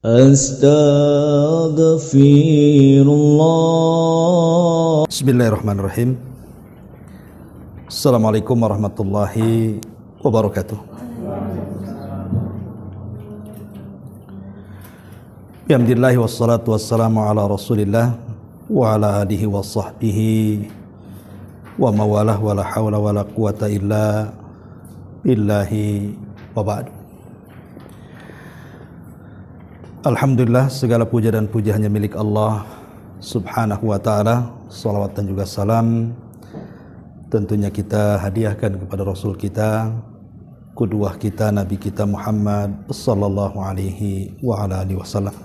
Astaghfirullah. Bismillahirrahmanirrahim. Assalamualaikum warahmatullahi wabarakatuh. Alhamdulillah wassalatu wassalamu ala Rasulillah wa ala alihi wa sahbihi wa mawalah wa la hawla wa la quwata illa billahi wa ba'du. Alhamdulillah, segala puja dan puji hanya milik Allah subhanahu wa ta'ala. Salawat dan juga salam tentunya kita hadiahkan kepada Rasul kita, qudwah kita, Nabi kita Muhammad sallallahu alaihi wa ala alihi wasallam.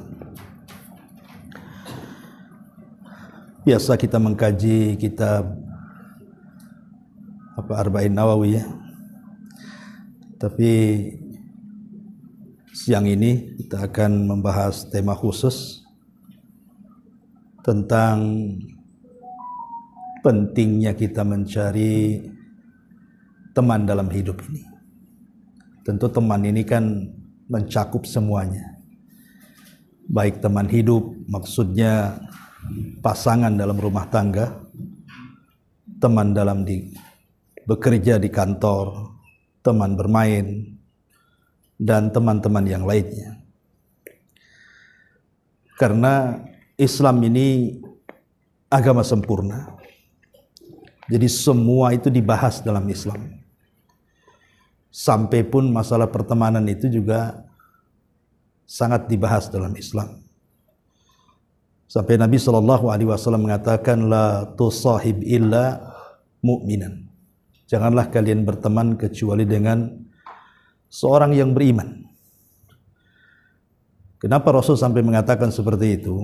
Biasa kita mengkaji kitab Arba'in Nawawi ya. Tapi siang ini kita akan membahas tema khusus tentang pentingnya kita mencari teman dalam hidup ini. Tentu teman ini kan mencakup semuanya. Baik teman hidup, maksudnya pasangan dalam rumah tangga, teman dalam bekerja di kantor, teman bermain, dan teman-teman yang lainnya. Karena Islam ini agama sempurna. Jadi semua itu dibahas dalam Islam. Sampai pun masalah pertemanan itu juga sangat dibahas dalam Islam. Sampai Nabi SAW mengatakan, la tusahib illa mu'minan. Janganlah kalian berteman kecuali dengan seorang yang beriman. Kenapa Rasul sampai mengatakan seperti itu?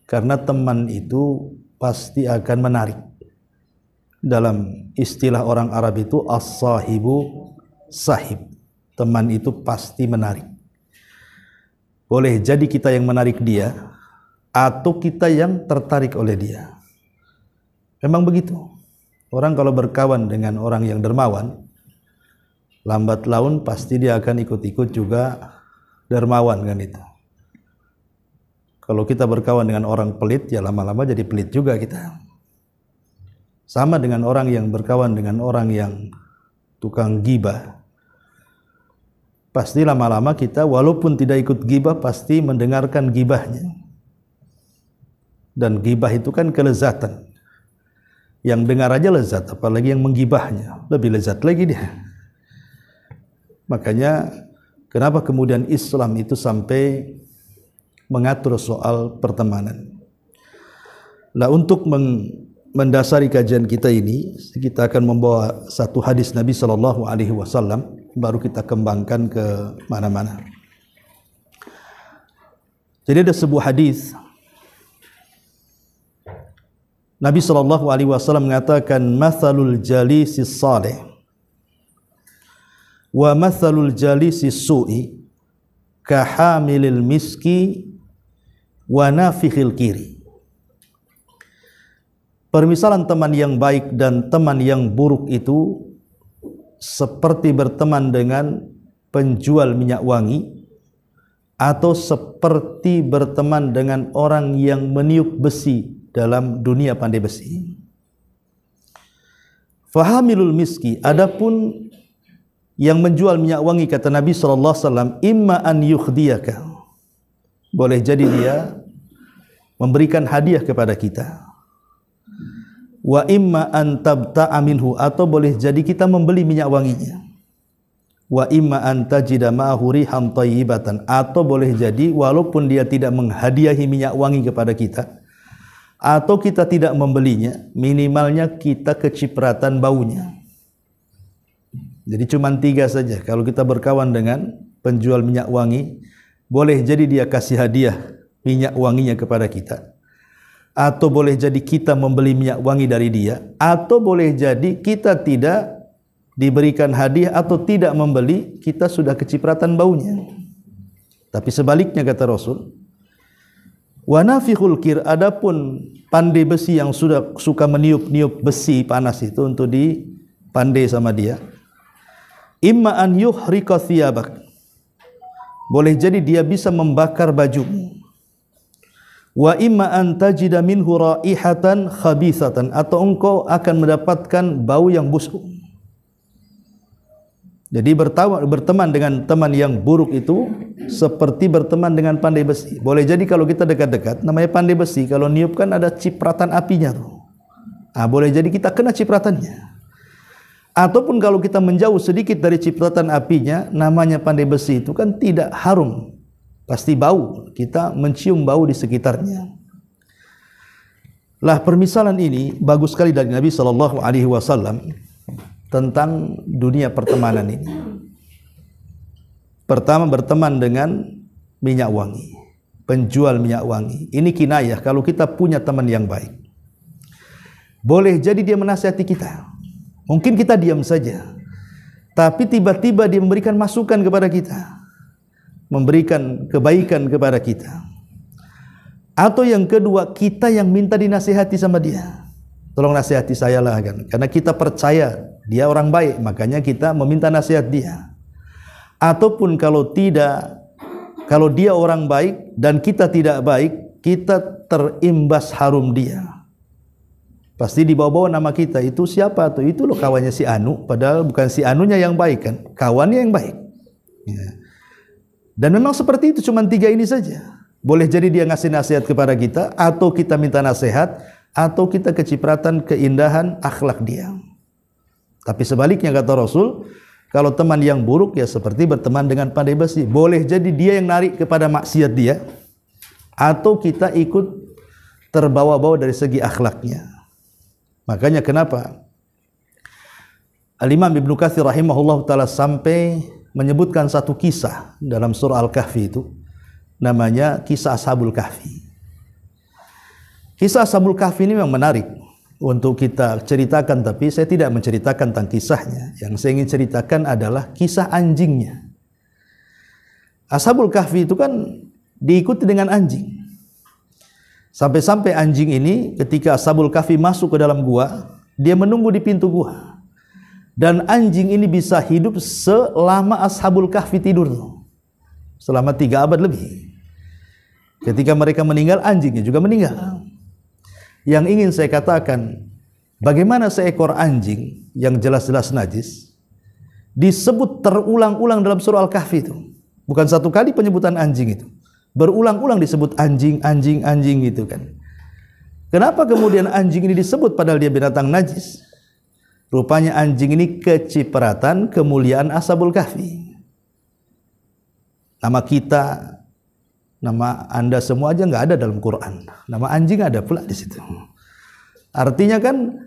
Karena teman itu pasti akan menarik. Dalam istilah orang Arab itu as-sahibu sahib. Teman itu pasti menarik. Boleh jadi kita yang menarik dia, atau kita yang tertarik oleh dia. Memang begitu. Orang kalau berkawan dengan orang yang dermawan, lambat laun pasti dia akan ikut-ikut juga dermawan kan itu. Kalau kita berkawan dengan orang pelit, ya lama-lama jadi pelit juga kita. Sama dengan orang yang berkawan dengan orang yang tukang gibah. Pasti lama-lama kita walaupun tidak ikut gibah pasti mendengarkan gibahnya. Dan gibah itu kan kelezatan. Yang dengar aja lezat, apalagi yang menggibahnya, lebih lezat lagi dia. Makanya kenapa kemudian Islam itu sampai mengatur soal pertemanan. Nah, untuk mendasari kajian kita ini, kita akan membawa satu hadis Nabi SAW, baru kita kembangkan ke mana-mana. Jadi ada sebuah hadis Nabi SAW mengatakan, mathalul jalisis salih wa mathalul jalisis su'i kahamilil miski wa nafikhil kiri. Permisalan teman yang baik dan teman yang buruk itu seperti berteman dengan penjual minyak wangi atau seperti berteman dengan orang yang meniup besi dalam dunia pandai besi. Fahamilul miski, adapun yang menjual minyak wangi, kata Nabi SAW, imma an yukhdiyaka, boleh jadi dia memberikan hadiah kepada kita, wa imma an tabta'a minhu, atau boleh jadi kita membeli minyak wanginya, wa imma an tajida ma'ahu rihan thayyibatan, atau boleh jadi walaupun dia tidak menghadiahi minyak wangi kepada kita, atau kita tidak membelinya, minimalnya kita kecipratan baunya. Jadi cuma 3 saja. Kalau kita berkawan dengan penjual minyak wangi, boleh jadi dia kasih hadiah minyak wanginya kepada kita, atau boleh jadi kita membeli minyak wangi dari dia, atau boleh jadi kita tidak diberikan hadiah atau tidak membeli, kita sudah kecipratan baunya. Tapi sebaliknya kata Rasul, wa nafikhul kir, adapun pandai besi yang sudah suka meniup-niup besi panas itu untuk dipandai sama dia, imma an yuhrika thiyabak, boleh jadi dia bisa membakar bajumu. Wa imma an tajida minhu raihatan khabithatan, atau engkau akan mendapatkan bau yang busuk. Jadi berteman dengan teman yang buruk itu seperti berteman dengan pandai besi. Boleh jadi kalau kita dekat-dekat, namanya pandai besi, kalau niup kan ada cipratan apinya tuh. Boleh jadi kita kena cipratannya. Ataupun kalau kita menjauh sedikit dari cipratan apinya, namanya pandai besi itu kan tidak harum, pasti bau. Kita mencium bau di sekitarnya. Lah permisalan ini bagus sekali dari Nabi SAW tentang dunia pertemanan ini. Pertama, berteman dengan minyak wangi, penjual minyak wangi. Ini kinayah kalau kita punya teman yang baik. Boleh jadi dia menasihati kita. Mungkin kita diam saja, tapi tiba-tiba dia memberikan masukan kepada kita, memberikan kebaikan kepada kita. Atau yang kedua, kita yang minta dinasihati sama dia. Tolong nasihati saya lah kan, karena kita percaya dia orang baik, makanya kita meminta nasihat dia. Ataupun kalau tidak, kalau dia orang baik dan kita tidak baik, kita terimbas harum dia. Pasti dibawa-bawa nama kita, itu siapa tuh? Itu loh kawannya si Anu, padahal bukan si Anunya yang baik kan, kawannya yang baik. Ya. Dan memang seperti itu, cuma 3 ini saja. Boleh jadi dia ngasih nasihat kepada kita, atau kita minta nasihat, atau kita kecipratan keindahan akhlak dia. Tapi sebaliknya kata Rasul, kalau teman yang buruk ya seperti berteman dengan pandai besi. Boleh jadi dia yang narik kepada maksiat dia, atau kita ikut terbawa-bawa dari segi akhlaknya. Makanya kenapa Al-Imam Ibnu Katsir rahimahullah ta'ala sampai menyebutkan satu kisah dalam surah Al-Kahfi itu, namanya kisah Ashabul Kahfi. Kisah Ashabul Kahfi ini memang menarik untuk kita ceritakan, tapi saya tidak menceritakan tentang kisahnya. Yang saya ingin ceritakan adalah kisah anjingnya. Ashabul Kahfi itu kan diikuti dengan anjing. Sampai-sampai anjing ini ketika Ashabul Kahfi masuk ke dalam gua, dia menunggu di pintu gua. Dan anjing ini bisa hidup selama Ashabul Kahfi tidur, selama 3 abad lebih. Ketika mereka meninggal, anjingnya juga meninggal. Yang ingin saya katakan, bagaimana seekor anjing yang jelas-jelas najis disebut terulang-ulang dalam surah Al-Kahfi itu. Bukan satu kali penyebutan anjing itu, berulang-ulang disebut anjing, anjing, anjing gitu kan. Kenapa kemudian anjing ini disebut padahal dia binatang najis? Rupanya anjing ini kecipratan kemuliaan Ashabul Kahfi. Nama kita, nama Anda semua aja nggak ada dalam Quran. Nama anjing ada pula di situ. Artinya kan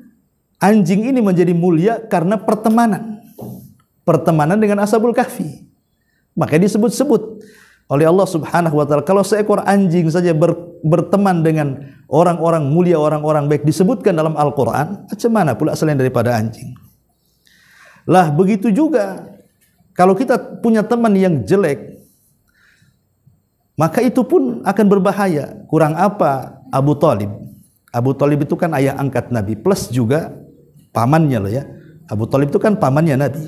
anjing ini menjadi mulia karena pertemanan dengan Ashabul Kahfi. Makanya disebut-sebut oleh Allah Subhanahu wa taala. Kalau seekor anjing saja berteman dengan orang-orang mulia, orang-orang baik disebutkan dalam Al-Qur'an, macam mana pula selain daripada anjing? Lah begitu juga kalau kita punya teman yang jelek, maka itu pun akan berbahaya. Kurang apa Abu Thalib? Abu Thalib itu kan ayah angkat Nabi, plus juga pamannya loh ya. Abu Thalib itu kan pamannya Nabi.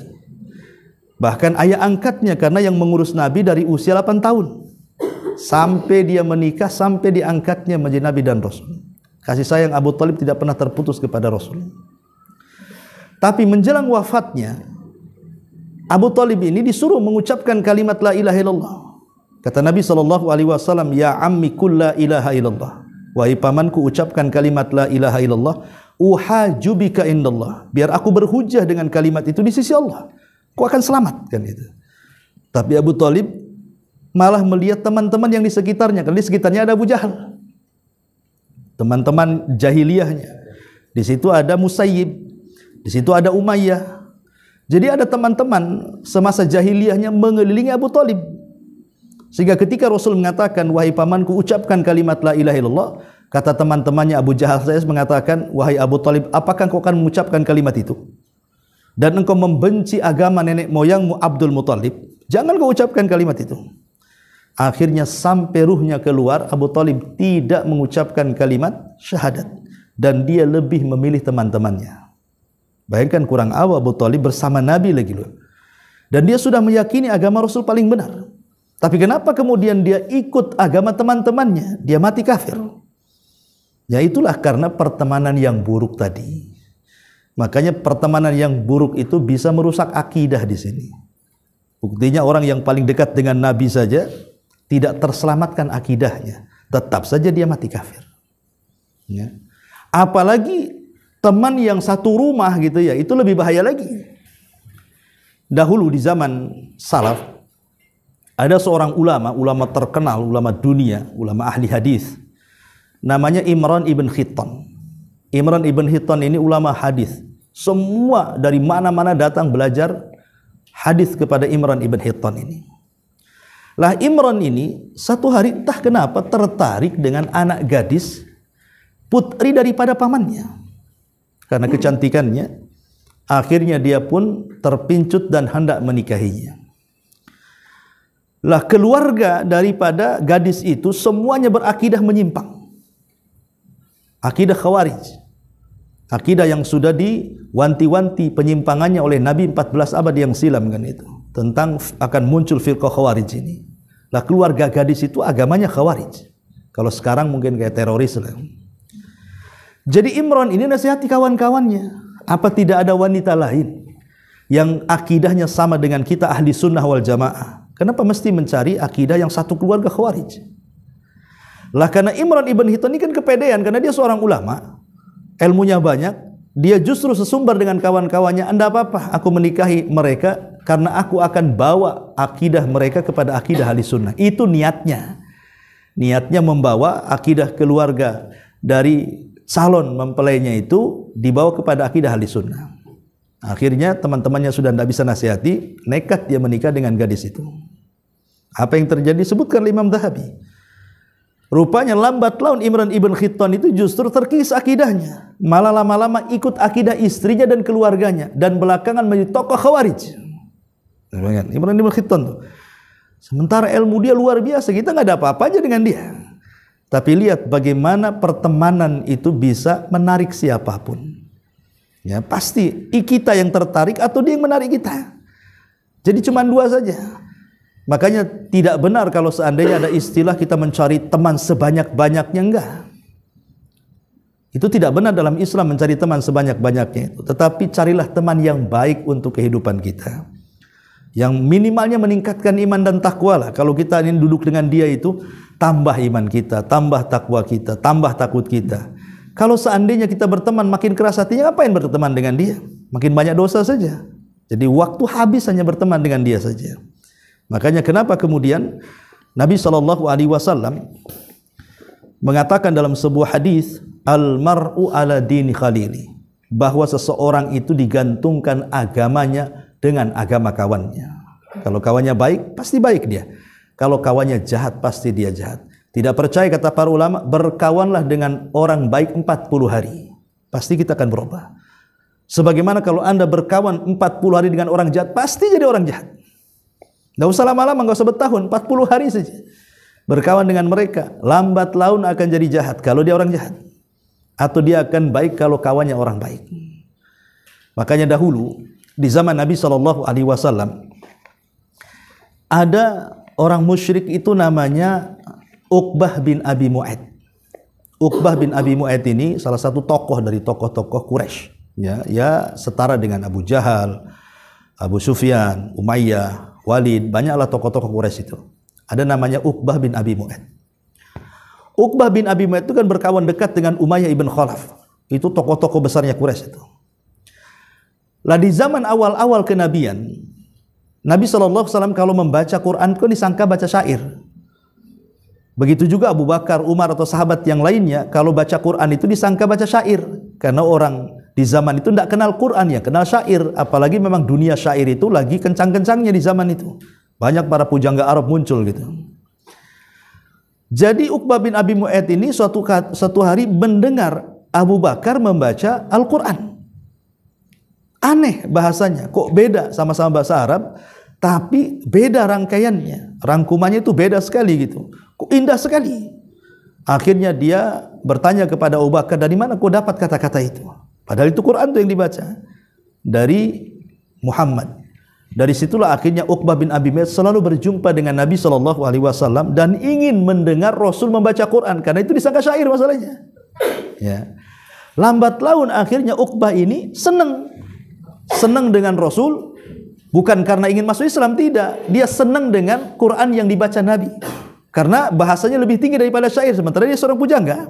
Bahkan ayah angkatnya, karena yang mengurus Nabi dari usia 8 tahun sampai dia menikah, sampai diangkatnya menjadi Nabi dan Rasul. Kasih sayang Abu Thalib tidak pernah terputus kepada Rasul. Tapi menjelang wafatnya, Abu Thalib ini disuruh mengucapkan kalimat la ilaha illallah. Kata Nabi SAW, ya ammi kul la ilaha illallah. Wahai pamanku, ucapkan kalimat la ilaha illallah, uhajubika indallah. Biar aku berhujah dengan kalimat itu di sisi Allah. Kau akan selamat kan itu. Tapi Abu Thalib malah melihat teman-teman yang di sekitarnya. Karena di sekitarnya ada Abu Jahal, teman-teman jahiliyahnya. Di situ ada Musayyib, di situ ada Umayyah. Jadi ada teman-teman semasa jahiliyahnya mengelilingi Abu Thalib. Sehingga ketika Rasul mengatakan, wahai pamanku, ucapkan kalimat la ilaha illallah, kata teman-temannya Abu Jahal saya mengatakan, wahai Abu Thalib, apakah kau akan mengucapkan kalimat itu? Dan engkau membenci agama nenek moyangmu Abdul Muthalib, jangan kau ucapkan kalimat itu. Akhirnya sampai ruhnya keluar, Abu Thalib tidak mengucapkan kalimat syahadat, dan dia lebih memilih teman-temannya. Bayangkan kurang awal Abu Thalib bersama Nabi lagi loh. Dan dia sudah meyakini agama Rasul paling benar. Tapi kenapa kemudian dia ikut agama teman-temannya? Dia mati kafir. Ya itulah karena pertemanan yang buruk tadi. Makanya pertemanan yang buruk itu bisa merusak akidah di sini. Buktinya orang yang paling dekat dengan Nabi saja tidak terselamatkan akidahnya, tetap saja dia mati kafir. Ya. Apalagi teman yang satu rumah gitu ya, itu lebih bahaya lagi. Dahulu di zaman salaf ada seorang ulama terkenal, ulama dunia, ulama ahli hadis, namanya Imran ibn Hittan. Imran ibn Hittan ini ulama hadis. Semua dari mana-mana datang belajar hadis kepada Imran ibn Hittan ini. Lah Imran ini satu hari entah kenapa tertarik dengan anak gadis putri daripada pamannya. Karena kecantikannya, akhirnya dia pun terpincut dan hendak menikahinya. Lah keluarga daripada gadis itu semuanya berakidah menyimpang. Akidah Khawarij. Akidah yang sudah diwanti-wanti penyimpangannya oleh Nabi 14 abad yang silam kan itu. Tentang akan muncul firqah Khawarij ini. Lah keluarga gadis itu agamanya Khawarij. Kalau sekarang mungkin kayak teroris lah. Jadi Imran ini nasihati kawan-kawannya. Apa tidak ada wanita lain yang akidahnya sama dengan kita ahli sunnah wal jamaah? Kenapa mesti mencari akidah yang satu keluarga Khawarij? Lah karena Imran ibn Hittan ini kan kepedean, karena dia seorang ulama, ilmunya banyak, dia justru sesumbar dengan kawan-kawannya. Anda apa-apa, aku menikahi mereka karena aku akan bawa akidah mereka kepada akidah ahli sunnah. Itu niatnya. Niatnya membawa akidah keluarga dari calon mempelainya itu dibawa kepada akidah ahli sunnah. Akhirnya teman-temannya sudah tidak bisa nasihati, nekat dia menikah dengan gadis itu. Apa yang terjadi? Sebutkan Imam Dhahabi. Rupanya lambat laun Imran ibn Hittan itu justru terkikis akidahnya. Malah lama-lama ikut akidah istrinya dan keluarganya. Dan belakangan menjadi tokoh Khawarij. Imran ibn Hittan tuh. Sementara ilmu dia luar biasa, kita nggak ada apa-apa aja dengan dia. Tapi lihat bagaimana pertemanan itu bisa menarik siapapun. Ya, pasti kita yang tertarik atau dia yang menarik kita. Jadi cuma dua saja. Makanya tidak benar kalau seandainya ada istilah kita mencari teman sebanyak-banyaknya, enggak. Itu tidak benar dalam Islam mencari teman sebanyak-banyaknya itu. Tetapi carilah teman yang baik untuk kehidupan kita. Yang minimalnya meningkatkan iman dan takwa lah. Kalau kita ingin duduk dengan dia itu, tambah iman kita, tambah takwa kita, tambah takut kita. Kalau seandainya kita berteman makin keras hatinya, ngapain berteman dengan dia? Makin banyak dosa saja. Jadi waktu habis hanya berteman dengan dia saja. Makanya kenapa kemudian Nabi SAW mengatakan dalam sebuah hadis, al-mar'u ala dini khalili, bahwa seseorang itu digantungkan agamanya dengan agama kawannya. Kalau kawannya baik, pasti baik dia. Kalau kawannya jahat, pasti dia jahat. Tidak percaya kata para ulama, berkawanlah dengan orang baik 40 hari. Pasti kita akan berubah. Sebagaimana kalau Anda berkawan 40 hari dengan orang jahat, pasti jadi orang jahat. Tidak usah lama-lama, tidak usah bertahun, 40 hari saja. Berkawan dengan mereka, lambat laun akan jadi jahat kalau dia orang jahat. Atau dia akan baik kalau kawannya orang baik. Makanya dahulu, di zaman Nabi SAW, ada orang musyrik itu namanya Uqbah bin Abi Mu'ayt. Uqbah bin Abi Mu'ayt ini salah satu tokoh dari tokoh-tokoh Quraisy. Ya, setara dengan Abu Jahal, Abu Sufyan, Umayyah, Walid, banyaklah tokoh-tokoh Quraisy itu. Ada namanya Uqbah bin Abi Mu'ayt. Uqbah bin Abi Mu'ayt itu kan berkawan dekat dengan Umayyah ibn Khalaf. Itu tokoh-tokoh besarnya Quraisy itu. Lah di zaman awal-awal kenabian, Nabi SAW kalau membaca Quran itu disangka baca syair. Begitu juga Abu Bakar, Umar atau sahabat yang lainnya kalau baca Quran itu disangka baca syair. Karena orang di zaman itu tidak kenal Quran, ya kenal syair. Apalagi memang dunia syair itu lagi kencang-kencangnya di zaman itu. Banyak para pujangga Arab muncul gitu. Jadi Uqbah bin Abi Mu'ayt ini suatu hari mendengar Abu Bakar membaca Al-Quran. Aneh bahasanya, kok beda, sama-sama bahasa Arab, tapi beda rangkaiannya. Rangkumannya itu beda sekali gitu. Kok indah sekali. Akhirnya dia bertanya kepada Abu Bakar, dari mana kau dapat kata-kata itu? Padahal itu Quran itu yang dibaca dari Muhammad. Dari situlah akhirnya Uqbah bin Abi Mu'ayth selalu berjumpa dengan Nabi SAW dan ingin mendengar Rasul membaca Quran, karena itu disangka syair masalahnya. Ya. Lambat laun akhirnya Uqbah ini senang dengan Rasul, bukan karena ingin masuk Islam, tidak. Dia senang dengan Quran yang dibaca Nabi, karena bahasanya lebih tinggi daripada syair, sementara dia seorang pujangga.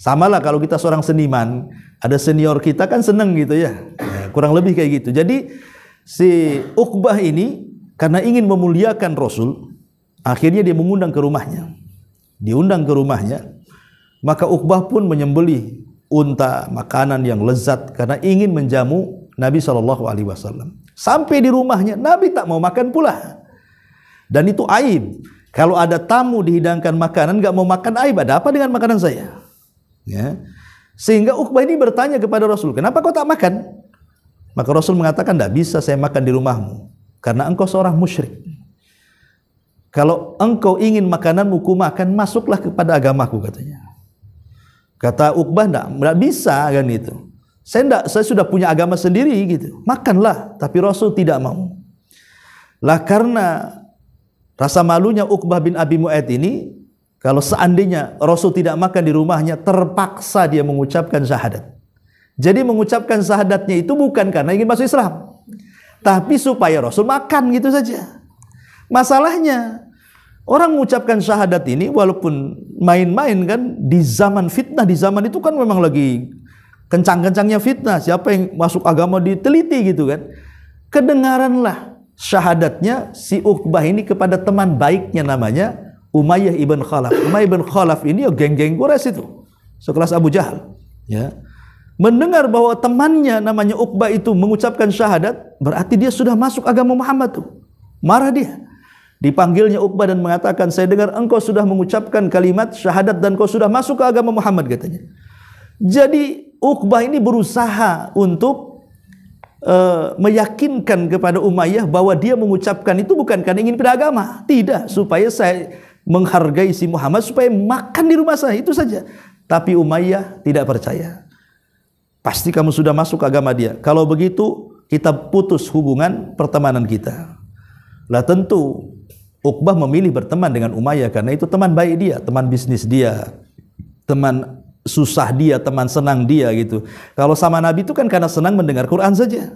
Samalah kalau kita seorang seniman, ada senior kita kan senang gitu ya, kurang lebih kayak gitu. Jadi si Uqbah ini karena ingin memuliakan Rasul, akhirnya dia mengundang ke rumahnya. Diundang ke rumahnya, maka Uqbah pun menyembelih unta, makanan yang lezat karena ingin menjamu Nabi SAW. Sampai di rumahnya, Nabi tak mau makan pula. Dan itu aib. Kalau ada tamu dihidangkan makanan, gak mau makan, aib. Ada apa dengan makanan saya? Ya. Sehingga Uqbah ini bertanya kepada Rasul, kenapa kau tak makan? Maka Rasul mengatakan, tidak bisa saya makan di rumahmu, karena engkau seorang musyrik. Kalau engkau ingin makananmu ku makan, masuklah kepada agamaku, katanya. Kata Uqbah, tidak bisa kan itu. Saya sudah punya agama sendiri gitu. Makanlah, tapi Rasul tidak mau. Lah karena rasa malunya Uqbah bin Abi Mu'ayth ini, kalau seandainya Rasul tidak makan di rumahnya, terpaksa dia mengucapkan syahadat. Jadi mengucapkan syahadatnya itu bukan karena ingin masuk Islam, tapi supaya Rasul makan gitu saja. Masalahnya orang mengucapkan syahadat ini walaupun main-main kan, di zaman fitnah, di zaman itu kan memang lagi kencang-kencangnya fitnah, siapa yang masuk agama diteliti gitu kan. Kedengaranlah syahadatnya si Uqbah ini kepada teman baiknya namanya Umayyah ibn Khalaf. Umayyah ibn Khalaf ini ya geng-geng Quraisy itu, sekelas Abu Jahal. Ya. Mendengar bahwa temannya namanya Uqbah itu mengucapkan syahadat, berarti dia sudah masuk agama Muhammad tuh. Marah dia. Dipanggilnya Uqbah dan mengatakan, saya dengar engkau sudah mengucapkan kalimat syahadat dan kau sudah masuk ke agama Muhammad, katanya. Jadi Uqbah ini berusaha untuk meyakinkan kepada Umayyah bahwa dia mengucapkan itu bukan karena ingin pindah agama, tidak, supaya saya menghargai si Muhammad, supaya makan di rumah saya, itu saja. Tapi Umayyah tidak percaya. Pasti kamu sudah masuk agama dia. Kalau begitu kita putus hubungan pertemanan kita. Lah tentu Uqbah memilih berteman dengan Umayyah karena itu teman baik dia, teman bisnis dia, teman susah dia, teman senang dia gitu. Kalau sama Nabi itu kan karena senang mendengar Quran saja.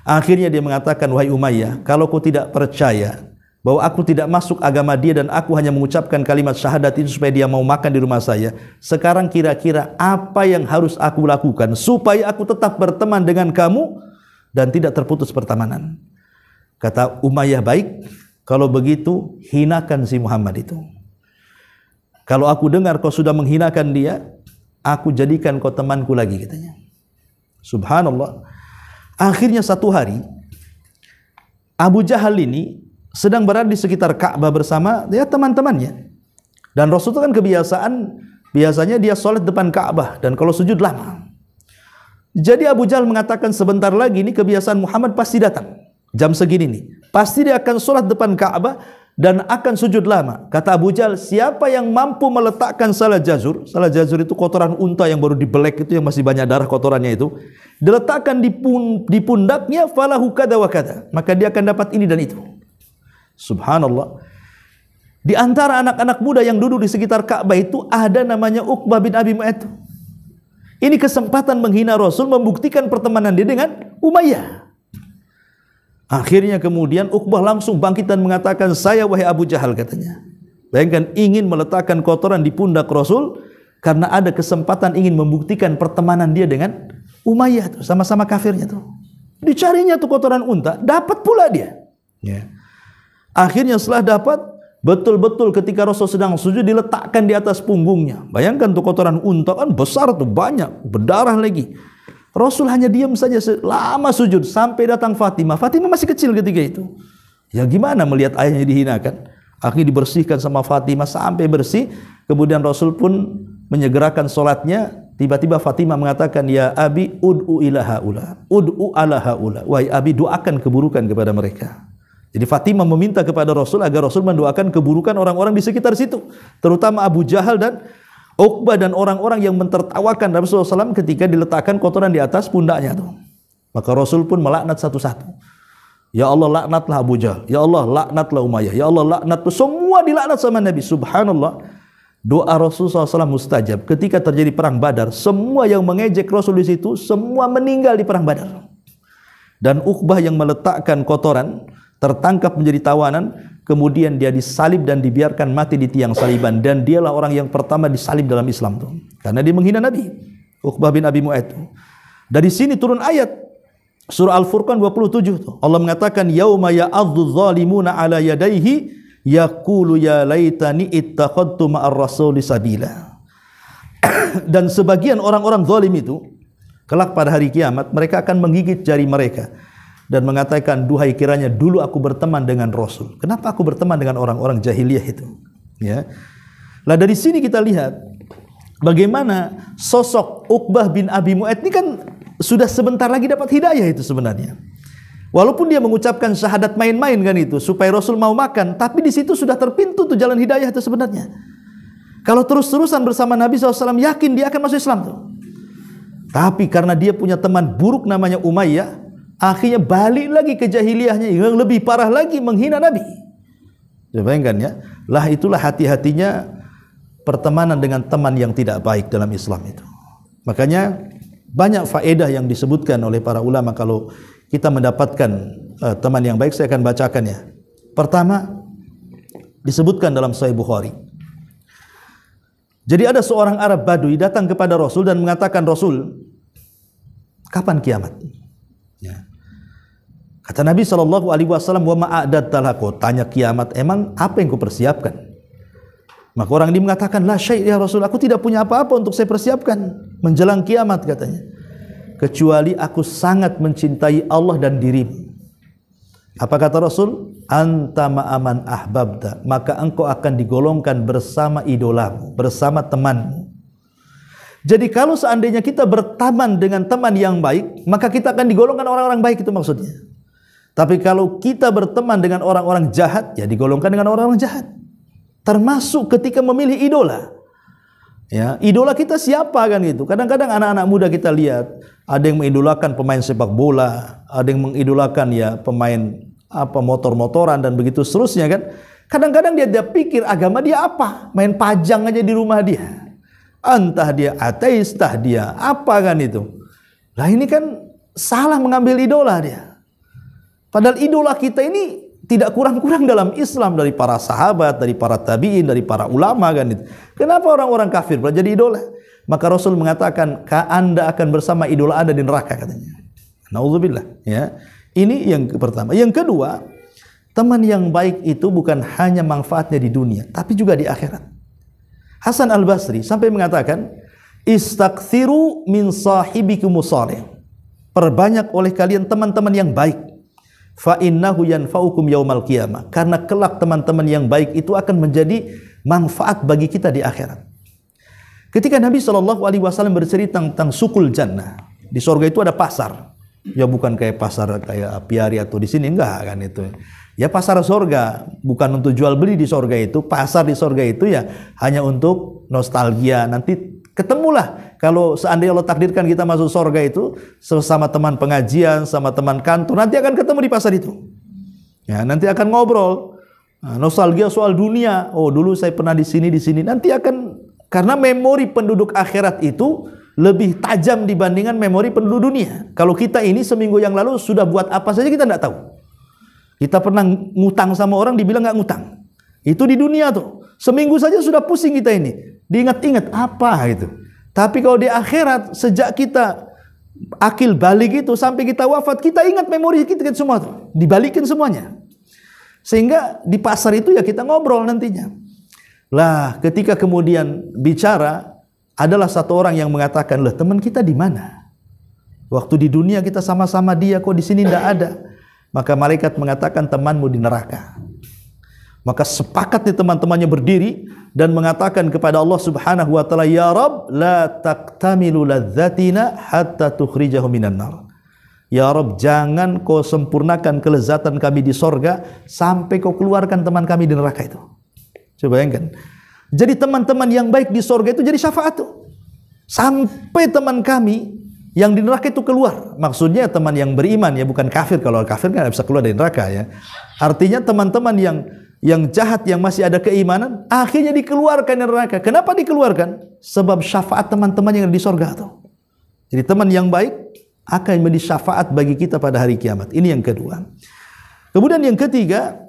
Akhirnya dia mengatakan, wahai Umayyah, kalau kau tidak percaya bahwa aku tidak masuk agama dia dan aku hanya mengucapkan kalimat syahadat itu supaya dia mau makan di rumah saya, sekarang kira-kira apa yang harus aku lakukan supaya aku tetap berteman dengan kamu dan tidak terputus pertemanan? Kata Umayyah, baik, kalau begitu hinakan si Muhammad itu. Kalau aku dengar kau sudah menghinakan dia, aku jadikan kau temanku lagi, katanya. Subhanallah. Akhirnya satu hari Abu Jahal ini sedang berada di sekitar Ka'bah bersama ya teman-temannya. Dan Rasul itu kan biasanya dia sholat depan Ka'bah dan kalau sujud lama. Jadi Abu Jahal mengatakan, sebentar lagi ini kebiasaan Muhammad pasti datang. Jam segini nih, pasti dia akan sholat depan Ka'bah dan akan sujud lama. Kata Abu Jahal, siapa yang mampu meletakkan salah jazur itu kotoran unta yang baru dibelek itu, yang masih banyak darah kotorannya itu, diletakkan di pundaknya, falahu kada wa kada, maka dia akan dapat ini dan itu. Subhanallah. Di antara anak-anak muda yang duduk di sekitar Ka'bah itu ada namanya Uqbah bin Abi Mu'ayth. Ini kesempatan menghina Rasul, membuktikan pertemanan dia dengan Umayyah. Akhirnya kemudian Uqbah langsung bangkit dan mengatakan, saya wahai Abu Jahal, katanya. Bayangkan, ingin meletakkan kotoran di pundak Rasul karena ada kesempatan ingin membuktikan pertemanan dia dengan Umayyah tuh, sama-sama kafirnya tuh. Dicarinya tuh kotoran unta, dapat pula dia. Ya. Akhirnya setelah dapat, betul-betul ketika Rasul sedang sujud diletakkan di atas punggungnya. Bayangkan tuh kotoran unta kan besar tuh, banyak, berdarah lagi. Rasul hanya diam saja lama sujud sampai datang Fatimah. Fatimah masih kecil ketika itu. Ya gimana melihat ayahnya dihinakan? Akhirnya dibersihkan sama Fatimah sampai bersih. Kemudian Rasul pun menyegerakan solatnya. Tiba-tiba Fatimah mengatakan, ya Abi ud'u ila haula, ud'u ala haula. Wahai Abi, doakan keburukan kepada mereka. Jadi Fatimah meminta kepada Rasul agar Rasul mendoakan keburukan orang-orang di sekitar situ, terutama Abu Jahal dan Uqbah dan orang-orang yang mentertawakan Rasulullah SAW ketika diletakkan kotoran di atas pundaknya tuh. Maka Rasul pun melaknat satu-satu. Ya Allah laknatlah Abu Jahal, ya Allah laknatlah Umayyah, ya Allah laknatlah, semua dilaknat sama Nabi. Subhanallah, doa Rasulullah SAW mustajab. Ketika terjadi perang Badar, semua yang mengejek Rasul di situ semua meninggal di perang Badar. Dan Uqbah yang meletakkan kotoran tertangkap menjadi tawanan, kemudian dia disalib dan dibiarkan mati di tiang saliban, dan dialah orang yang pertama disalib dalam Islam tuh, karena dia menghina Nabi. Uqbah bin Abi Mu'ayth. Dari sini turun ayat surah Al-Furqan 27 tuh. Allah mengatakan yauma ya'adzu zalimuna ala yadayhi yaqulu ya laitani ittakhadtu ma'ar rasuli sabila. Dan sebagian orang-orang zalim itu kelak pada hari kiamat mereka akan menggigit jari mereka dan mengatakan, duhai kiranya dulu aku berteman dengan Rasul. Kenapa aku berteman dengan orang-orang jahiliyah itu? Ya. Lah dari sini kita lihat bagaimana sosok Uqbah bin Abi Mu'ayth ini kan sudah sebentar lagi dapat hidayah itu sebenarnya. Walaupun dia mengucapkan syahadat main-main kan itu supaya Rasul mau makan, tapi di situ sudah terpintu tuh jalan hidayah itu sebenarnya. Kalau terus-terusan bersama Nabi SAW, yakin dia akan masuk Islam tuh. Tapi karena dia punya teman buruk namanya Umayyah, akhirnya balik lagi ke jahiliyahnya yang lebih parah lagi, menghina Nabi. Bayangkan ya, lah itulah hati-hatinya pertemanan dengan teman yang tidak baik dalam Islam itu. Makanya banyak faedah yang disebutkan oleh para ulama kalau kita mendapatkan teman yang baik. Saya akan bacakan ya. Pertama, disebutkan dalam Sahih Bukhari. Jadi ada seorang Arab Badui datang kepada Rasul dan mengatakan, Rasul, kapan kiamat? Ya. Kata Nabi SAW, wa ma'adatta lahu, tanya kiamat, emang apa yang kau persiapkan? Maka orang ini mengatakan, la syai' ya Rasul, aku tidak punya apa-apa untuk saya persiapkan menjelang kiamat, katanya, kecuali aku sangat mencintai Allah dan dirimu. Apa kata Rasul? Anta ma'aman ahbabta, maka engkau akan digolongkan bersama idolamu, bersama temanmu. Jadi kalau seandainya kita berteman dengan teman yang baik, maka kita akan digolongkan orang-orang baik, itu maksudnya. Tapi kalau kita berteman dengan orang-orang jahat, ya digolongkan dengan orang-orang jahat. Termasuk ketika memilih idola. Ya, idola kita siapa kan gitu. Kadang-kadang anak-anak muda kita lihat, ada yang mengidolakan pemain sepak bola, ada yang mengidolakan ya pemain motor-motoran dan begitu seterusnya kan. Kadang-kadang dia pikir agama dia apa? Main pajang aja di rumah dia. Entah dia ateis, entah dia apa kan itu. Lah ini kan salah mengambil idola dia. Padahal idola kita ini tidak kurang-kurang dalam Islam dari para sahabat, dari para tabi'in, dari para ulama kan itu. Kenapa orang-orang kafir jadi idola? Maka Rasul mengatakan, Anda akan bersama idola Anda di neraka, katanya. Nauzubillah, ya. Ini yang pertama. Yang kedua, teman yang baik itu bukan hanya manfaatnya di dunia, tapi juga di akhirat. Hasan Al-Basri sampai mengatakan, istakthiru min sahibikumus salih. Perbanyak oleh kalian teman-teman yang baik. Fa innahu yanfa'ukum yaumal qiyamah, karena kelak teman-teman yang baik itu akan menjadi manfaat bagi kita di akhirat. Ketika Nabi SAW bercerita tentang sukul jannah, di surga itu ada pasar. Ya bukan kayak pasar kayak apiari atau di sini, enggak kan itu. Ya pasar surga, bukan untuk jual beli di surga itu. Pasar di surga itu ya hanya untuk nostalgia. Nanti ketemulah kalau seandainya Allah takdirkan kita masuk surga itu sama teman pengajian, sama teman kantor, nanti akan ketemu di pasar itu. Ya, nanti akan ngobrol. Nah, nostalgia soal dunia. Oh, dulu saya pernah di sini. Nanti akan, karena memori penduduk akhirat itu lebih tajam dibandingkan memori penduduk dunia. Kalau kita ini seminggu yang lalu sudah buat apa saja kita tidak tahu. Kita pernah ngutang sama orang dibilang nggak ngutang. Itu di dunia tuh. Seminggu saja sudah pusing kita ini. Diingat-ingat apa gitu. Tapi kalau di akhirat, sejak kita akil balik itu sampai kita wafat, kita ingat memori kita semua tuh. Dibalikin semuanya. Sehingga di pasar itu ya kita ngobrol nantinya. Lah ketika kemudian bicara, adalah satu orang yang mengatakan, "Lah, teman kita di mana? Waktu di dunia kita sama-sama dia, kok di sini tidak ada." Maka malaikat mengatakan, "Temanmu di neraka." Maka sepakat nih teman-temannya berdiri dan mengatakan kepada Allah Subhanahu wa taala, "Ya Rabb, la taqtamilu ladzatina hatta tukhrijahu minan nar." Ya Rabb, jangan kau sempurnakan kelezatan kami di sorga sampai kau keluarkan teman kami di neraka itu. Coba bayangkan. Jadi teman-teman yang baik di sorga itu jadi syafaat tuh. Sampai teman kami Yang di neraka itu keluar. Maksudnya teman yang beriman ya, bukan kafir. Kalau kafir kan tidak bisa keluar dari neraka ya. Artinya teman-teman yang jahat, yang masih ada keimanan, akhirnya dikeluarkan dari neraka. Kenapa dikeluarkan? Sebab syafaat teman-teman yang di surga tuh. Jadi teman yang baik akan menjadi syafaat bagi kita pada hari kiamat. Ini yang kedua. Kemudian yang ketiga,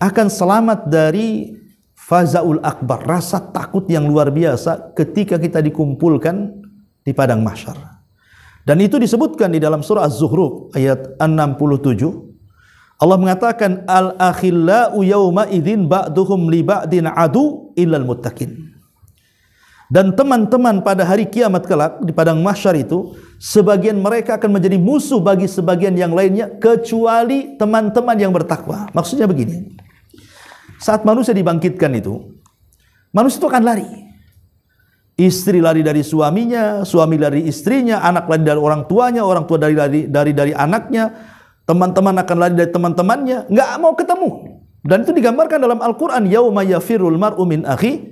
akan selamat dari fazaul akbar, rasa takut yang luar biasa ketika kita dikumpulkan di padang mahsyar. Dan itu disebutkan di dalam surah Az-Zukhruf ayat 67. Allah mengatakan al-akhillau yawma idzin ba'duhum li ba'din adu illal muttaqin. Dan teman-teman pada hari kiamat kelak di padang mahsyar itu, sebagian mereka akan menjadi musuh bagi sebagian yang lainnya kecuali teman-teman yang bertakwa. Maksudnya begini. Saat manusia dibangkitkan itu, manusia itu akan lari. Istri lari dari suaminya, suami dari istrinya, anak lari dari orang tuanya, orang tua dari anaknya, teman-teman akan lari dari teman-temannya, nggak mau ketemu. Dan itu digambarkan dalam Al-Quran, yauma yafirul mar'u min akhi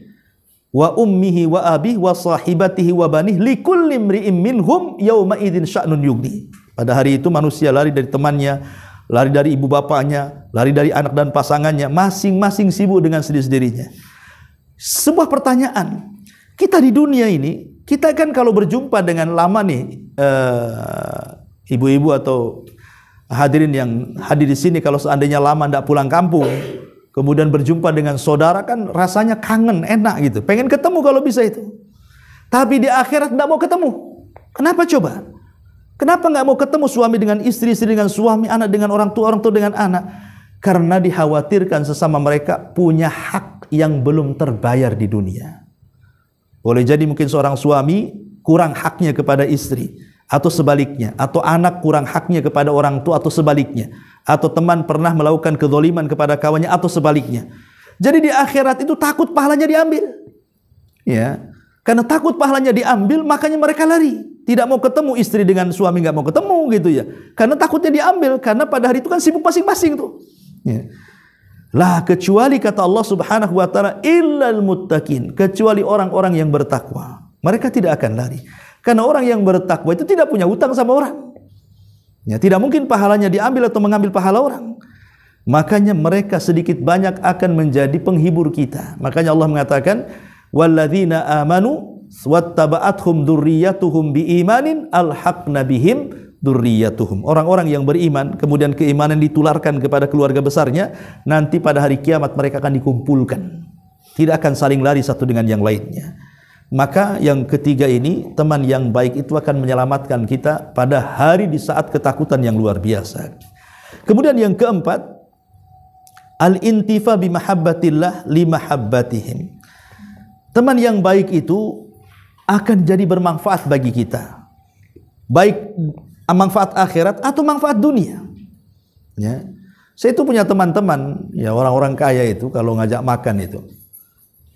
wa ummihi wa abihi wa sahibatihi wa banih likulli imri'im minhum yauma idzin sya'nun yughni. Pada hari itu manusia lari dari temannya, lari dari ibu bapaknya, lari dari anak dan pasangannya, masing-masing sibuk dengan sendiri-sendirinya. Sebuah pertanyaan, kita di dunia ini, kita kan kalau berjumpa dengan lama nih, ibu-ibu atau hadirin yang hadir di sini, kalau seandainya lama tidak pulang kampung, kemudian berjumpa dengan saudara kan rasanya kangen, enak gitu, pengen ketemu kalau bisa itu. Tapi di akhirat tidak mau ketemu. Kenapa coba? Kenapa nggak mau ketemu suami dengan istri, istri dengan suami, anak dengan orang tua dengan anak? Karena dikhawatirkan sesama mereka punya hak yang belum terbayar di dunia. Boleh jadi mungkin seorang suami kurang haknya kepada istri, atau sebaliknya, atau anak kurang haknya kepada orang tua, atau sebaliknya, atau teman pernah melakukan kezaliman kepada kawannya, atau sebaliknya. Jadi di akhirat itu takut pahalanya diambil, ya, karena takut pahalanya diambil, makanya mereka lari, tidak mau ketemu. Istri dengan suami nggak mau ketemu gitu ya, karena takutnya diambil, karena pada hari itu kan sibuk masing-masing tuh. Ya. Lah kecuali kata Allah Subhanahu wa taala illal muttaqin, kecuali orang-orang yang bertakwa. Mereka tidak akan lari. Karena orang yang bertakwa itu tidak punya hutang sama orang. Ya, tidak mungkin pahalanya diambil atau mengambil pahala orang. Makanya mereka sedikit banyak akan menjadi penghibur kita. Makanya Allah mengatakan walladzina amanu wattaba'athum dzurriyyatuhum biimanin alhaqna bihim dzurriyyatuhum. Orang-orang yang beriman kemudian keimanan ditularkan kepada keluarga besarnya, nanti pada hari kiamat mereka akan dikumpulkan. Tidak akan saling lari satu dengan yang lainnya. Maka yang ketiga ini, teman yang baik itu akan menyelamatkan kita pada hari di saat ketakutan yang luar biasa. Kemudian yang keempat, al-intifa bi mahabbatillah li mahabbatihim. Teman yang baik itu akan jadi bermanfaat bagi kita. Baik manfaat akhirat atau manfaat dunia. Ya. Saya itu punya teman-teman, ya orang-orang kaya itu kalau ngajak makan itu.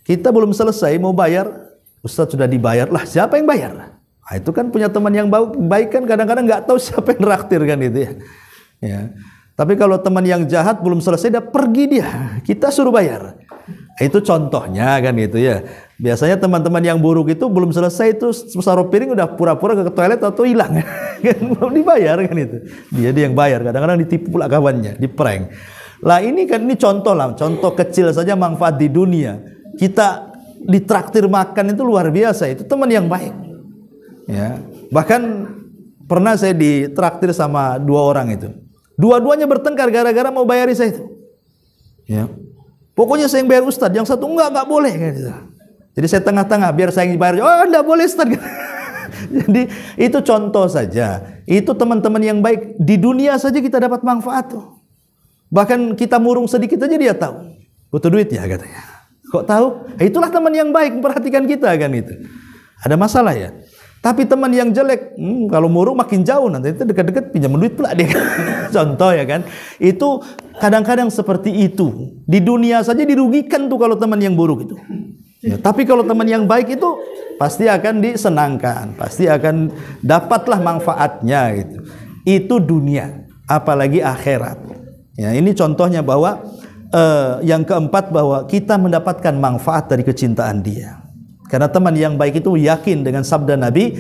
Kita belum selesai mau bayar, Ustaz sudah dibayar lah, siapa yang bayar? Nah, itu kan punya teman yang baik kan kadang-kadang nggak tahu siapa yang traktir kan itu ya. Ya. Tapi kalau teman yang jahat belum selesai dia pergi dia, kita suruh bayar. Itu contohnya kan itu ya. Biasanya teman-teman yang buruk itu belum selesai itu taruh piring udah pura-pura ke toilet atau hilang. Kan belum dibayar kan itu. Dia yang bayar, kadang-kadang ditipu pula kawannya, diprank. Lah ini kan ini contoh lah, contoh kecil saja manfaat di dunia. Kita ditraktir makan itu luar biasa, itu teman yang baik. Ya. Bahkan pernah saya ditraktir sama dua orang itu. Dua-duanya bertengkar gara-gara mau bayar saya itu. Ya. Pokoknya saya yang bayar Ustaz, yang satu enggak boleh gitu. Jadi saya tengah-tengah biar saya yang bayar. Oh, enggak boleh Ustaz. Jadi itu contoh saja. Itu teman-teman yang baik. Di dunia saja kita dapat manfaat tuh. Bahkan kita murung sedikit aja dia tahu. Butuh duit ya katanya. Kok tahu? Itulah teman yang baik memperhatikan kita kan itu. Ada masalah ya. Tapi teman yang jelek, kalau murung makin jauh, nanti itu dekat-dekat pinjam duit pula dia. Contoh ya kan. Itu kadang-kadang seperti itu. Di dunia saja dirugikan tuh kalau teman yang buruk itu. Ya, tapi kalau teman yang baik itu pasti akan disenangkan, pasti akan dapatlah manfaatnya gitu. Itu dunia, apalagi akhirat. Ya, ini contohnya bahwa yang keempat bahwa kita mendapatkan manfaat dari kecintaan dia. Karena teman yang baik itu yakin dengan sabda Nabi,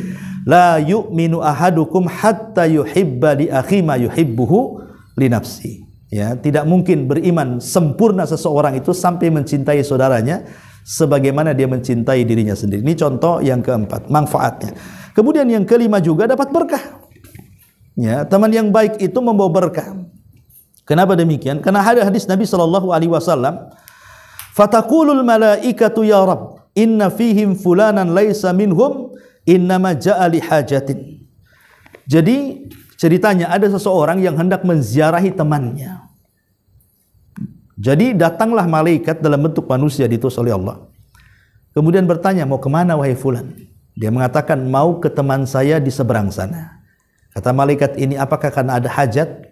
La yu'minu ahadukum hatta yuhibba li akhi ma yuhibbuhu li nafsi. Ya, tidak mungkin beriman sempurna seseorang itu sampai mencintai saudaranya sebagaimana dia mencintai dirinya sendiri. Ini contoh yang keempat, manfaatnya. Kemudian yang kelima juga dapat berkah. Ya, teman yang baik itu membawa berkah. Kenapa demikian? Karena ada hadis Nabi sallallahu alaihi wasallam, "Fataqulul malaikatu ya Rabb, inna fihim fulanan laisa minhum, innama ja'a li hajatin." Jadi ceritanya ada seseorang yang hendak menziarahi temannya. Jadi datanglah malaikat dalam bentuk manusia diutus oleh Allah. Kemudian bertanya, mau kemana wahai fulan? Dia mengatakan, mau ke teman saya di seberang sana. Kata malaikat ini, apakah karena ada hajat?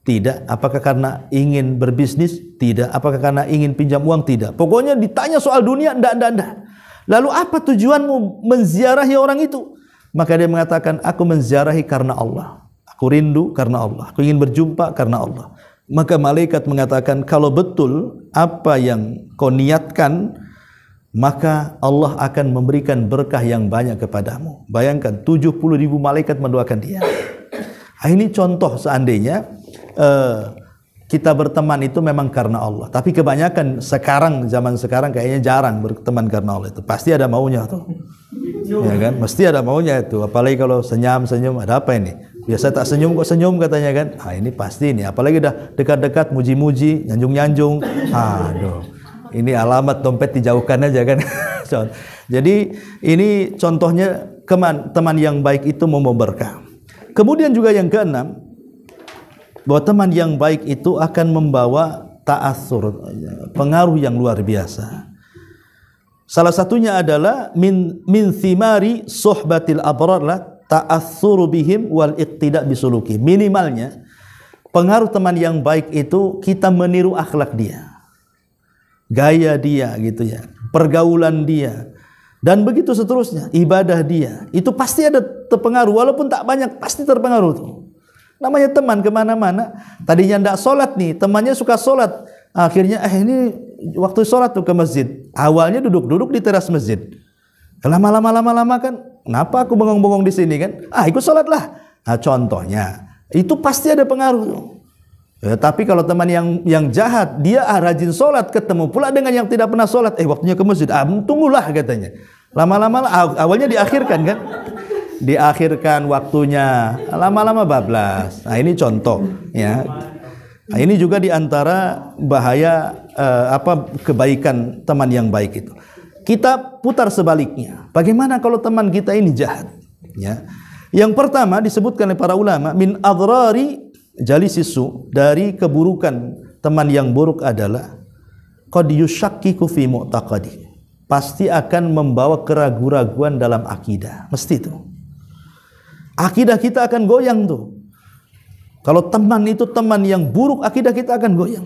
Tidak. Apakah karena ingin berbisnis? Tidak. Apakah karena ingin pinjam uang? Tidak. Pokoknya ditanya soal dunia, enggak. Lalu apa tujuanmu menziarahi orang itu? Maka dia mengatakan, aku menziarahi karena Allah. Aku rindu karena Allah. Aku ingin berjumpa karena Allah. Maka malaikat mengatakan, kalau betul apa yang kau niatkan, maka Allah akan memberikan berkah yang banyak kepadamu. Bayangkan 70.000 malaikat mendoakan dia. Ini contoh seandainya kita berteman itu memang karena Allah. Tapi kebanyakan sekarang, zaman sekarang kayaknya jarang berteman karena Allah itu. Pasti ada maunya tuh. Ya kan? Mesti ada maunya itu. Apalagi kalau senyum, ada apa ini? Biasa tak senyum kok senyum katanya kan. Ini pasti ini. Apalagi dah dekat-dekat muji-muji, nyanjung-nyanjung. Aduh. Ini alamat dompet dijauhkan aja kan. Jadi ini contohnya teman yang baik itu membawa berkah. Kemudian juga yang keenam, bahwa teman yang baik itu akan membawa ta'assur, pengaruh yang luar biasa. Salah satunya adalah min thimari suhbatil abrar la ta'assuru bihim wal iqtida bisuluki. Minimalnya pengaruh teman yang baik itu kita meniru akhlak dia, gaya dia gitu ya, pergaulan dia, dan begitu seterusnya. Ibadah dia itu pasti ada terpengaruh, walaupun tak banyak pasti terpengaruh tuh. Namanya teman kemana-mana. Tadinya tidak sholat nih, temannya suka sholat. Akhirnya ini waktu sholat tuh ke masjid. Awalnya duduk-duduk di teras masjid. Lama-lama kan, kenapa aku bengong-bengong di sini kan? Ikut sholat lah. Contohnya, itu pasti ada pengaruh. Tapi kalau teman yang jahat, dia rajin sholat, ketemu pula dengan yang tidak pernah sholat. Waktunya ke masjid. Tunggulah katanya. Lama-lama awalnya diakhirkan kan? Diakhirkan waktunya, lama-lama bablas. Ini contoh ya. Ini juga diantara bahaya kebaikan teman yang baik itu. Kita putar sebaliknya. Bagaimana kalau teman kita ini jahat? Ya. Yang pertama disebutkan oleh para ulama, min adrari jalisisu, dari keburukan teman yang buruk adalah qad yushakkiku fi mu'taqadi. Pasti akan membawa keraguan-raguan dalam akidah. Mesti itu. Akidah kita akan goyang tuh. Kalau teman itu teman yang buruk, akidah kita akan goyang.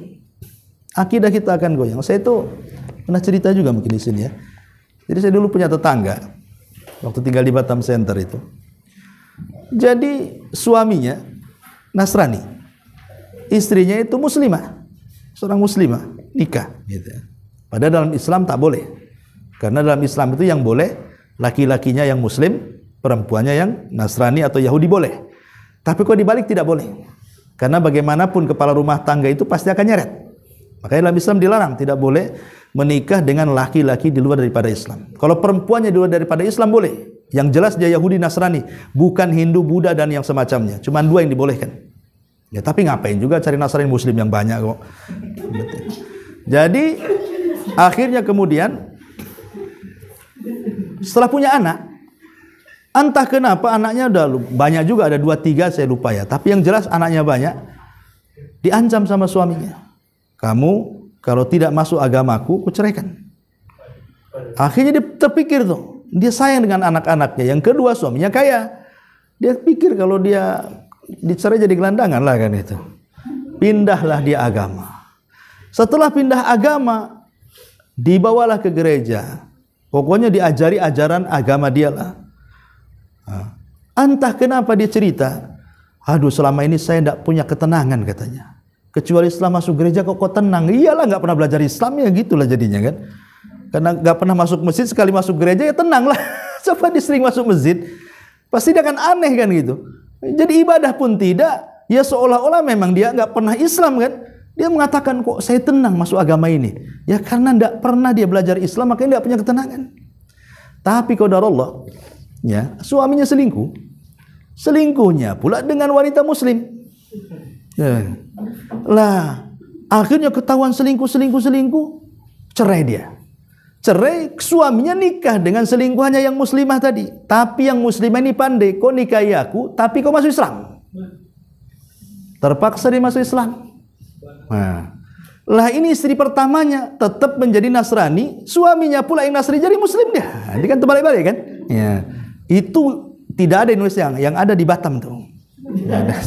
Akidah kita akan goyang. Saya itu pernah cerita juga mungkin di sini ya. Jadi saya dulu punya tetangga waktu tinggal di Batam Center itu. Jadi suaminya Nasrani, istrinya itu muslimah, seorang muslimah, nikah gitu ya. Padahal dalam Islam tak boleh. Karena dalam Islam itu yang boleh laki-lakinya yang muslim, perempuannya yang Nasrani atau Yahudi boleh. Tapi kok dibalik tidak boleh. Karena bagaimanapun kepala rumah tangga itu pasti akan nyeret. Makanya dalam Islam dilarang, tidak boleh menikah dengan laki-laki di luar daripada Islam. Kalau perempuannya di luar daripada Islam boleh. Yang jelas dia Yahudi Nasrani, bukan Hindu, Buddha dan yang semacamnya. Cuma dua yang dibolehkan. Ya, tapi ngapain juga cari Nasrani Muslim yang banyak kok. Jadi akhirnya kemudian setelah punya anak, entah kenapa anaknya udah banyak juga, ada 2-3 saya lupa ya. Tapi yang jelas anaknya banyak. Diancam sama suaminya. Kamu kalau tidak masuk agamaku, kuceraikan. Akhirnya dia terpikir tuh. Dia sayang dengan anak-anaknya. Yang kedua suaminya kaya. Dia pikir kalau dia dicerai jadi gelandangan lah kan itu. Pindahlah dia agama. Setelah pindah agama, dibawalah ke gereja. Pokoknya diajari ajaran agama dia lah. Entah kenapa dia cerita, aduh selama ini saya tidak punya ketenangan katanya. Kecuali setelah masuk gereja kok tenang. Iyalah nggak pernah belajar Islam ya gitulah jadinya kan. Karena nggak pernah masuk masjid, sekali masuk gereja ya tenang lah. Coba dia sering masuk masjid, Pasti dia akan aneh kan gitu. Jadi ibadah pun tidak, ya seolah-olah memang dia nggak pernah Islam kan. Dia mengatakan kok saya tenang masuk agama ini. Ya karena nggak pernah dia belajar Islam, makanya nggak punya ketenangan. Tapi qadarullah, ya suaminya selingkuh. Selingkuhnya pula dengan wanita muslim. Ya. Lah, akhirnya ketahuan selingkuh, cerai dia. Cerai, suaminya nikah dengan selingkuhannya yang muslimah tadi. Tapi yang muslimah ini pandai, kok nikahi aku, tapi kok masuk Islam. Terpaksa dia masuk Islam. Nah, lah ini istri pertamanya tetap menjadi Nasrani, suaminya pula yang Nasrani jadi muslim dia. Ini kan terbalik-balik kan? Ya. Itu tidak ada di Indonesia, yang ada di Batam tuh.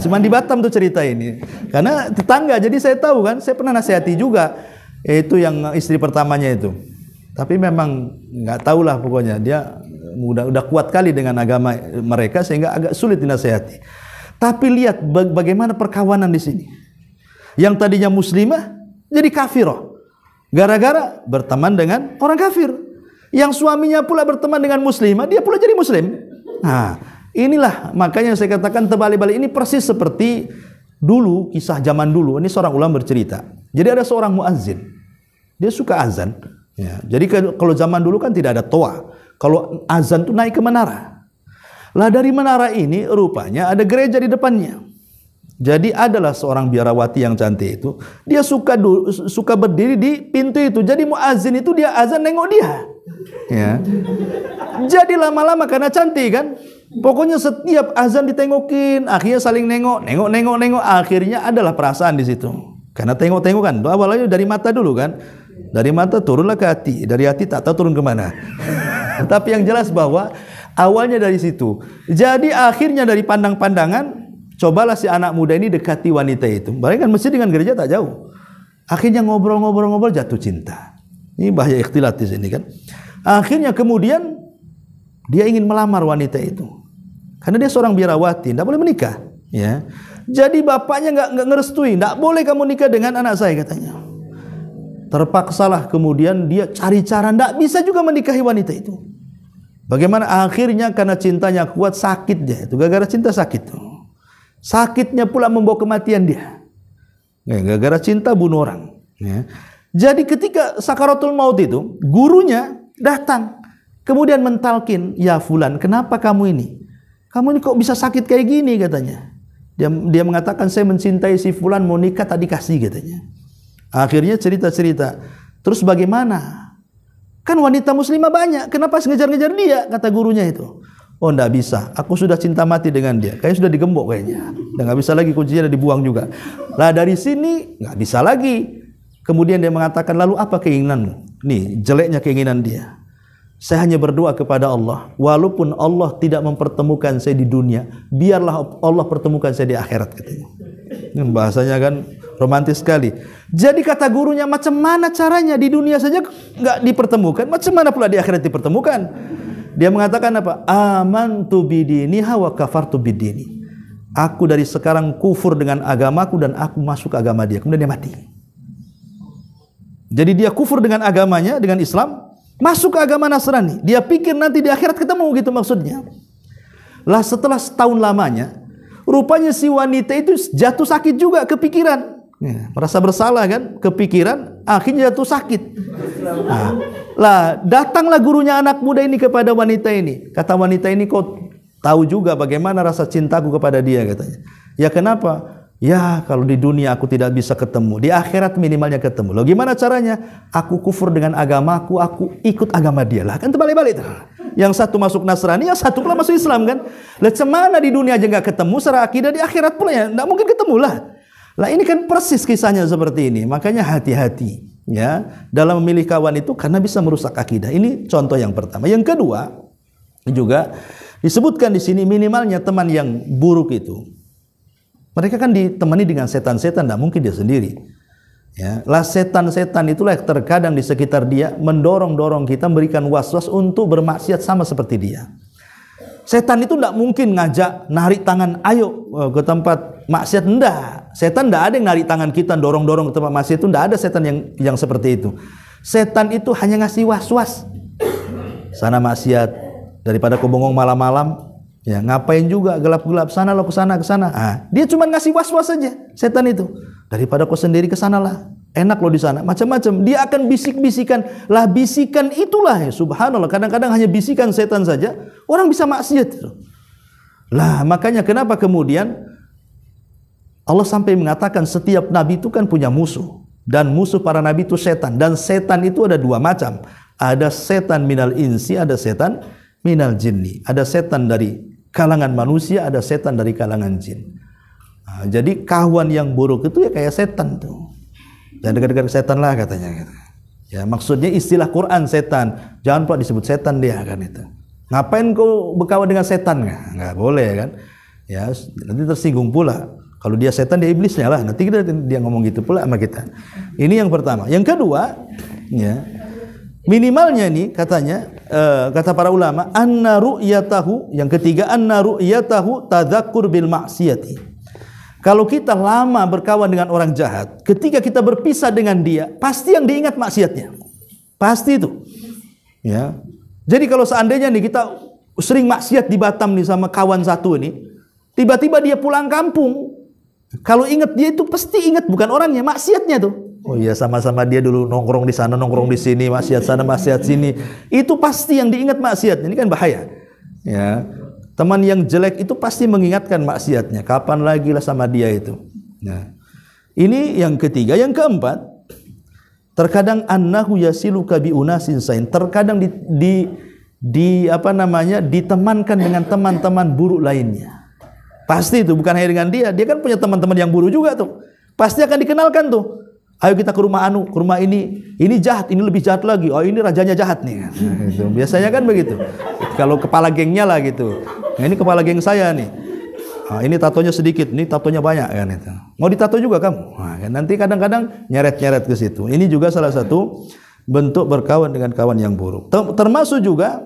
Cuma di Batam tuh cerita ini. Karena tetangga, jadi saya tahu kan, saya pernah nasihati juga. Itu yang istri pertamanya itu. Tapi memang nggak tahulah pokoknya dia udah kuat kali dengan agama mereka sehingga agak sulit dinasihati. Tapi lihat bagaimana perkawanan di sini. Yang tadinya muslimah jadi kafirah. Gara-gara berteman dengan orang kafir. Yang suaminya pula berteman dengan muslimah, dia pula jadi muslim. Nah, inilah makanya saya katakan terbalik-balik. Ini persis seperti dulu, kisah zaman dulu. Ini seorang ulama bercerita. Jadi ada seorang muazzin. Dia suka azan. Ya, jadi kalau zaman dulu kan tidak ada toa. Kalau azan tuh naik ke menara. Lah dari menara ini rupanya ada gereja di depannya. Jadi adalah seorang biarawati yang cantik itu. Dia suka berdiri di pintu itu. Jadi muazzin itu dia azan nengok dia. Ya. Jadi lama-lama karena cantik kan. Pokoknya setiap azan ditengokin, akhirnya saling nengok. Akhirnya adalah perasaan di situ. Karena tengok-tengok kan. Awalnya dari mata dulu kan. Dari mata turunlah ke hati, dari hati tak tahu turun kemana. Tapi yang jelas bahwa awalnya dari situ. Jadi akhirnya dari pandang-pandangan, cobalah si anak muda ini dekati wanita itu. Mereka kan masjid dengan gereja tak jauh. Akhirnya ngobrol jatuh cinta. Ini bahaya ikhtilat di sini kan. Akhirnya kemudian dia ingin melamar wanita itu. Karena dia seorang biarawati, tidak boleh menikah. Ya. Jadi bapaknya nggak ngerestui, tidak boleh kamu nikah dengan anak saya katanya. Terpaksalah kemudian dia cari cara, tidak bisa juga menikahi wanita itu. Bagaimana akhirnya karena cintanya kuat sakit dia itu, gara-gara cinta sakit. Sakitnya pula membawa kematian dia. Gara-gara cinta bunuh orang. Ya. Jadi ketika sakaratul maut itu, gurunya datang, kemudian mentalkin, ya fulan, kenapa kamu ini? Kamu ini kok bisa sakit kayak gini katanya. Dia mengatakan saya mencintai si fulan, mau nikah tak dikasih katanya. Akhirnya cerita-cerita. Terus bagaimana? Kan wanita muslimah banyak, kenapa ngejar-ngejar dia? Kata gurunya itu. Oh enggak bisa, aku sudah cinta mati dengan dia. Kayaknya sudah digembok kayaknya. Dan nggak bisa lagi, kuncinya udah dibuang juga. Lah dari sini nggak bisa lagi. Kemudian dia mengatakan, lalu apa keinginanmu? Nih jeleknya keinginan dia. Saya hanya berdoa kepada Allah, walaupun Allah tidak mempertemukan saya di dunia, biarlah Allah pertemukan saya di akhirat katanya. Ini bahasanya kan romantis sekali. Jadi kata gurunya, macam mana caranya di dunia saja nggak dipertemukan, macam mana pula di akhirat dipertemukan? Dia mengatakan apa? Amantu bidiniha wa kafartu bidini. Aku dari sekarang kufur dengan agamaku dan aku masuk ke agama dia. Kemudian dia mati. Jadi dia kufur dengan agamanya, dengan Islam, masuk ke agama Nasrani. Dia pikir nanti di akhirat ketemu, gitu maksudnya. Lah setelah setahun lamanya, rupanya si wanita itu jatuh sakit juga, kepikiran. Ya, merasa bersalah kan, kepikiran, akhirnya jatuh sakit. Nah, lah datanglah gurunya anak muda ini kepada wanita ini. Kata wanita ini, kau tahu juga bagaimana rasa cintaku kepada dia katanya. Ya kenapa? Ya kalau di dunia aku tidak bisa ketemu, di akhirat minimalnya ketemu. Loh gimana caranya? Aku kufur dengan agamaku, aku ikut agama dia. Lah kan terbalik-balik. Yang satu masuk Nasrani, yang satu pula masuk Islam kan. Lah cemana di dunia aja nggak ketemu, secara akidah di akhirat pula ya nggak mungkin ketemu lah. Lah ini kan persis kisahnya seperti ini. Makanya hati-hati ya dalam memilih kawan itu, karena bisa merusak akidah. Ini contoh yang pertama. Yang kedua juga disebutkan di sini minimalnya teman yang buruk itu. Mereka kan ditemani dengan setan-setan, tidak mungkin dia sendiri. Ya, lah setan-setan itulah yang terkadang di sekitar dia mendorong-dorong kita, memberikan was-was untuk bermaksiat sama seperti dia. Setan itu tidak mungkin ngajak narik tangan, ayo ke tempat maksiat, enggak. Setan tidak ada yang narik tangan kita, dorong-dorong ke tempat maksiat, itu tidak ada setan yang seperti itu. Setan itu hanya ngasih was-was. Sana maksiat, daripada kau bengong malam-malam, Ya, ngapain juga gelap-gelap sana lo ke sana ke sana. Dia cuma ngasih was-was saja setan itu. Daripada kau sendiri ke sanalah. Enak lo di sana, macam-macam. Dia akan bisik-bisikan. Lah bisikan itulah ya, subhanallah. Kadang-kadang hanya bisikan setan saja orang bisa maksiat itu. Lah makanya kenapa kemudian Allah sampai mengatakan setiap nabi itu kan punya musuh, dan musuh para nabi itu setan, dan setan itu ada dua macam. Ada setan minal insi, ada setan minal jinni. Ada setan dari kalangan manusia, ada setan dari kalangan jin. Jadi kawan yang buruk itu ya kayak setan tuh. Jangan dekat-dekat setan lah katanya. Ya maksudnya istilah Quran setan. Jangan pula disebut setan dia kan itu. Ngapain kau berkawan dengan setan? Nggak boleh kan? Ya nanti tersinggung pula. Kalau dia setan dia iblisnya lah. Nanti dia ngomong gitu pula sama kita. Ini yang pertama. Yang kedua, ya minimalnya nih katanya kata para ulama anna ru'yatahu, yang ketiga anna ru'yatahu tadzakur bil ma'siyati. Kalau kita lama berkawan dengan orang jahat, ketika kita berpisah dengan dia, pasti yang diingat maksiatnya. Pasti itu. Ya. Jadi kalau seandainya nih kita sering maksiat di Batam nih sama kawan satu ini, tiba-tiba dia pulang kampung, kalau ingat dia itu pasti ingat bukan orangnya, maksiatnya tuh. Oh iya, sama-sama dia dulu nongkrong di sana, nongkrong di sini, maksiat sana, maksiat sini. Itu pasti yang diingat maksiatnya. Ini kan bahaya. Ya. Teman yang jelek itu pasti mengingatkan maksiatnya. Kapan lagi lah sama dia itu. Nah, ini yang ketiga. Yang keempat, terkadang annahu yasiluka bi unasin sain. Terkadang ditemankan dengan teman-teman buruk lainnya. Pasti itu bukan hanya dengan dia. Dia kan punya teman-teman yang buruk juga tuh. Pasti akan dikenalkan tuh. Ayo kita ke rumah anu, ke rumah ini jahat, ini lebih jahat lagi. Oh ini rajanya jahat nih. Nah, gitu. Biasanya kan begitu. Kalau kepala gengnya lah gitu. Nah, ini kepala geng saya nih. Ini tatonya sedikit, ini tatonya banyak kan itu. Mau ditato juga kamu? Nah, kan nanti kadang-kadang nyeret-nyeret ke situ. Ini juga salah satu bentuk berkawan dengan kawan yang buruk. Termasuk juga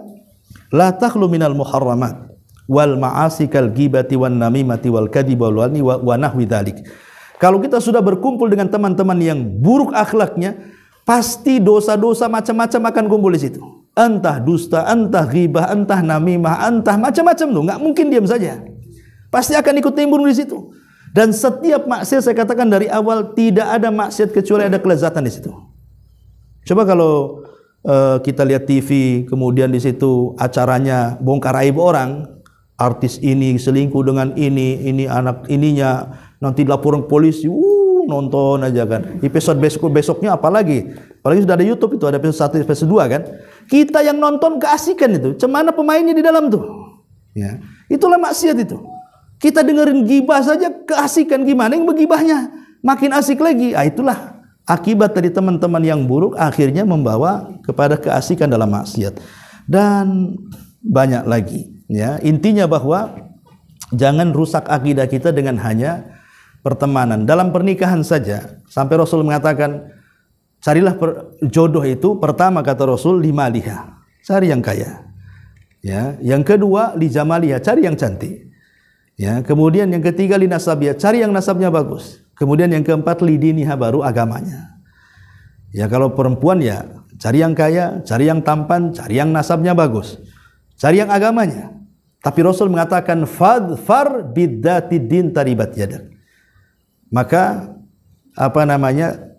la takhlu minal muharramat wal ma'asi kal ghibati wan namimati wal kadhibi wal walni wa nahwi dzalik. Kalau kita sudah berkumpul dengan teman-teman yang buruk akhlaknya, pasti dosa-dosa macam-macam akan kumpul di situ. Entah dusta, entah ghibah, entah namimah, entah macam-macam tuh. Nggak mungkin diam saja. Pasti akan ikut timbul di situ. Dan setiap maksiat, saya katakan dari awal, tidak ada maksiat kecuali ada kelezatan di situ. Coba kalau kita lihat TV, kemudian di situ acaranya bongkar aib orang, artis ini selingkuh dengan ini anak ininya, nanti laporan polisi, nonton aja kan. Episode besoknya apalagi sudah ada YouTube itu, ada episode 1, episode 2 kan. Kita yang nonton keasikan itu, cemana pemainnya di dalam tuh. Ya, itulah maksiat itu. Kita dengerin gibah saja keasikan, gimana yang begibahnya makin asik lagi. Itulah akibat dari teman-teman yang buruk akhirnya membawa kepada keasikan dalam maksiat. Dan banyak lagi. Ya, intinya bahwa jangan rusak akidah kita dengan hanya pertemanan. Dalam pernikahan saja, sampai Rasul mengatakan, carilah jodoh itu pertama kata Rasul limaliha, cari yang kaya. Ya, yang kedua li jamaliha, cari yang cantik. Ya, kemudian yang ketiga li nasabiha, cari yang nasabnya bagus. Kemudian yang keempat li diniha, baru agamanya. Ya, kalau perempuan ya cari yang kaya, cari yang tampan, cari yang nasabnya bagus, cari yang agamanya. Tapi Rasul mengatakan fadfar bidzati din taribat yadak. Maka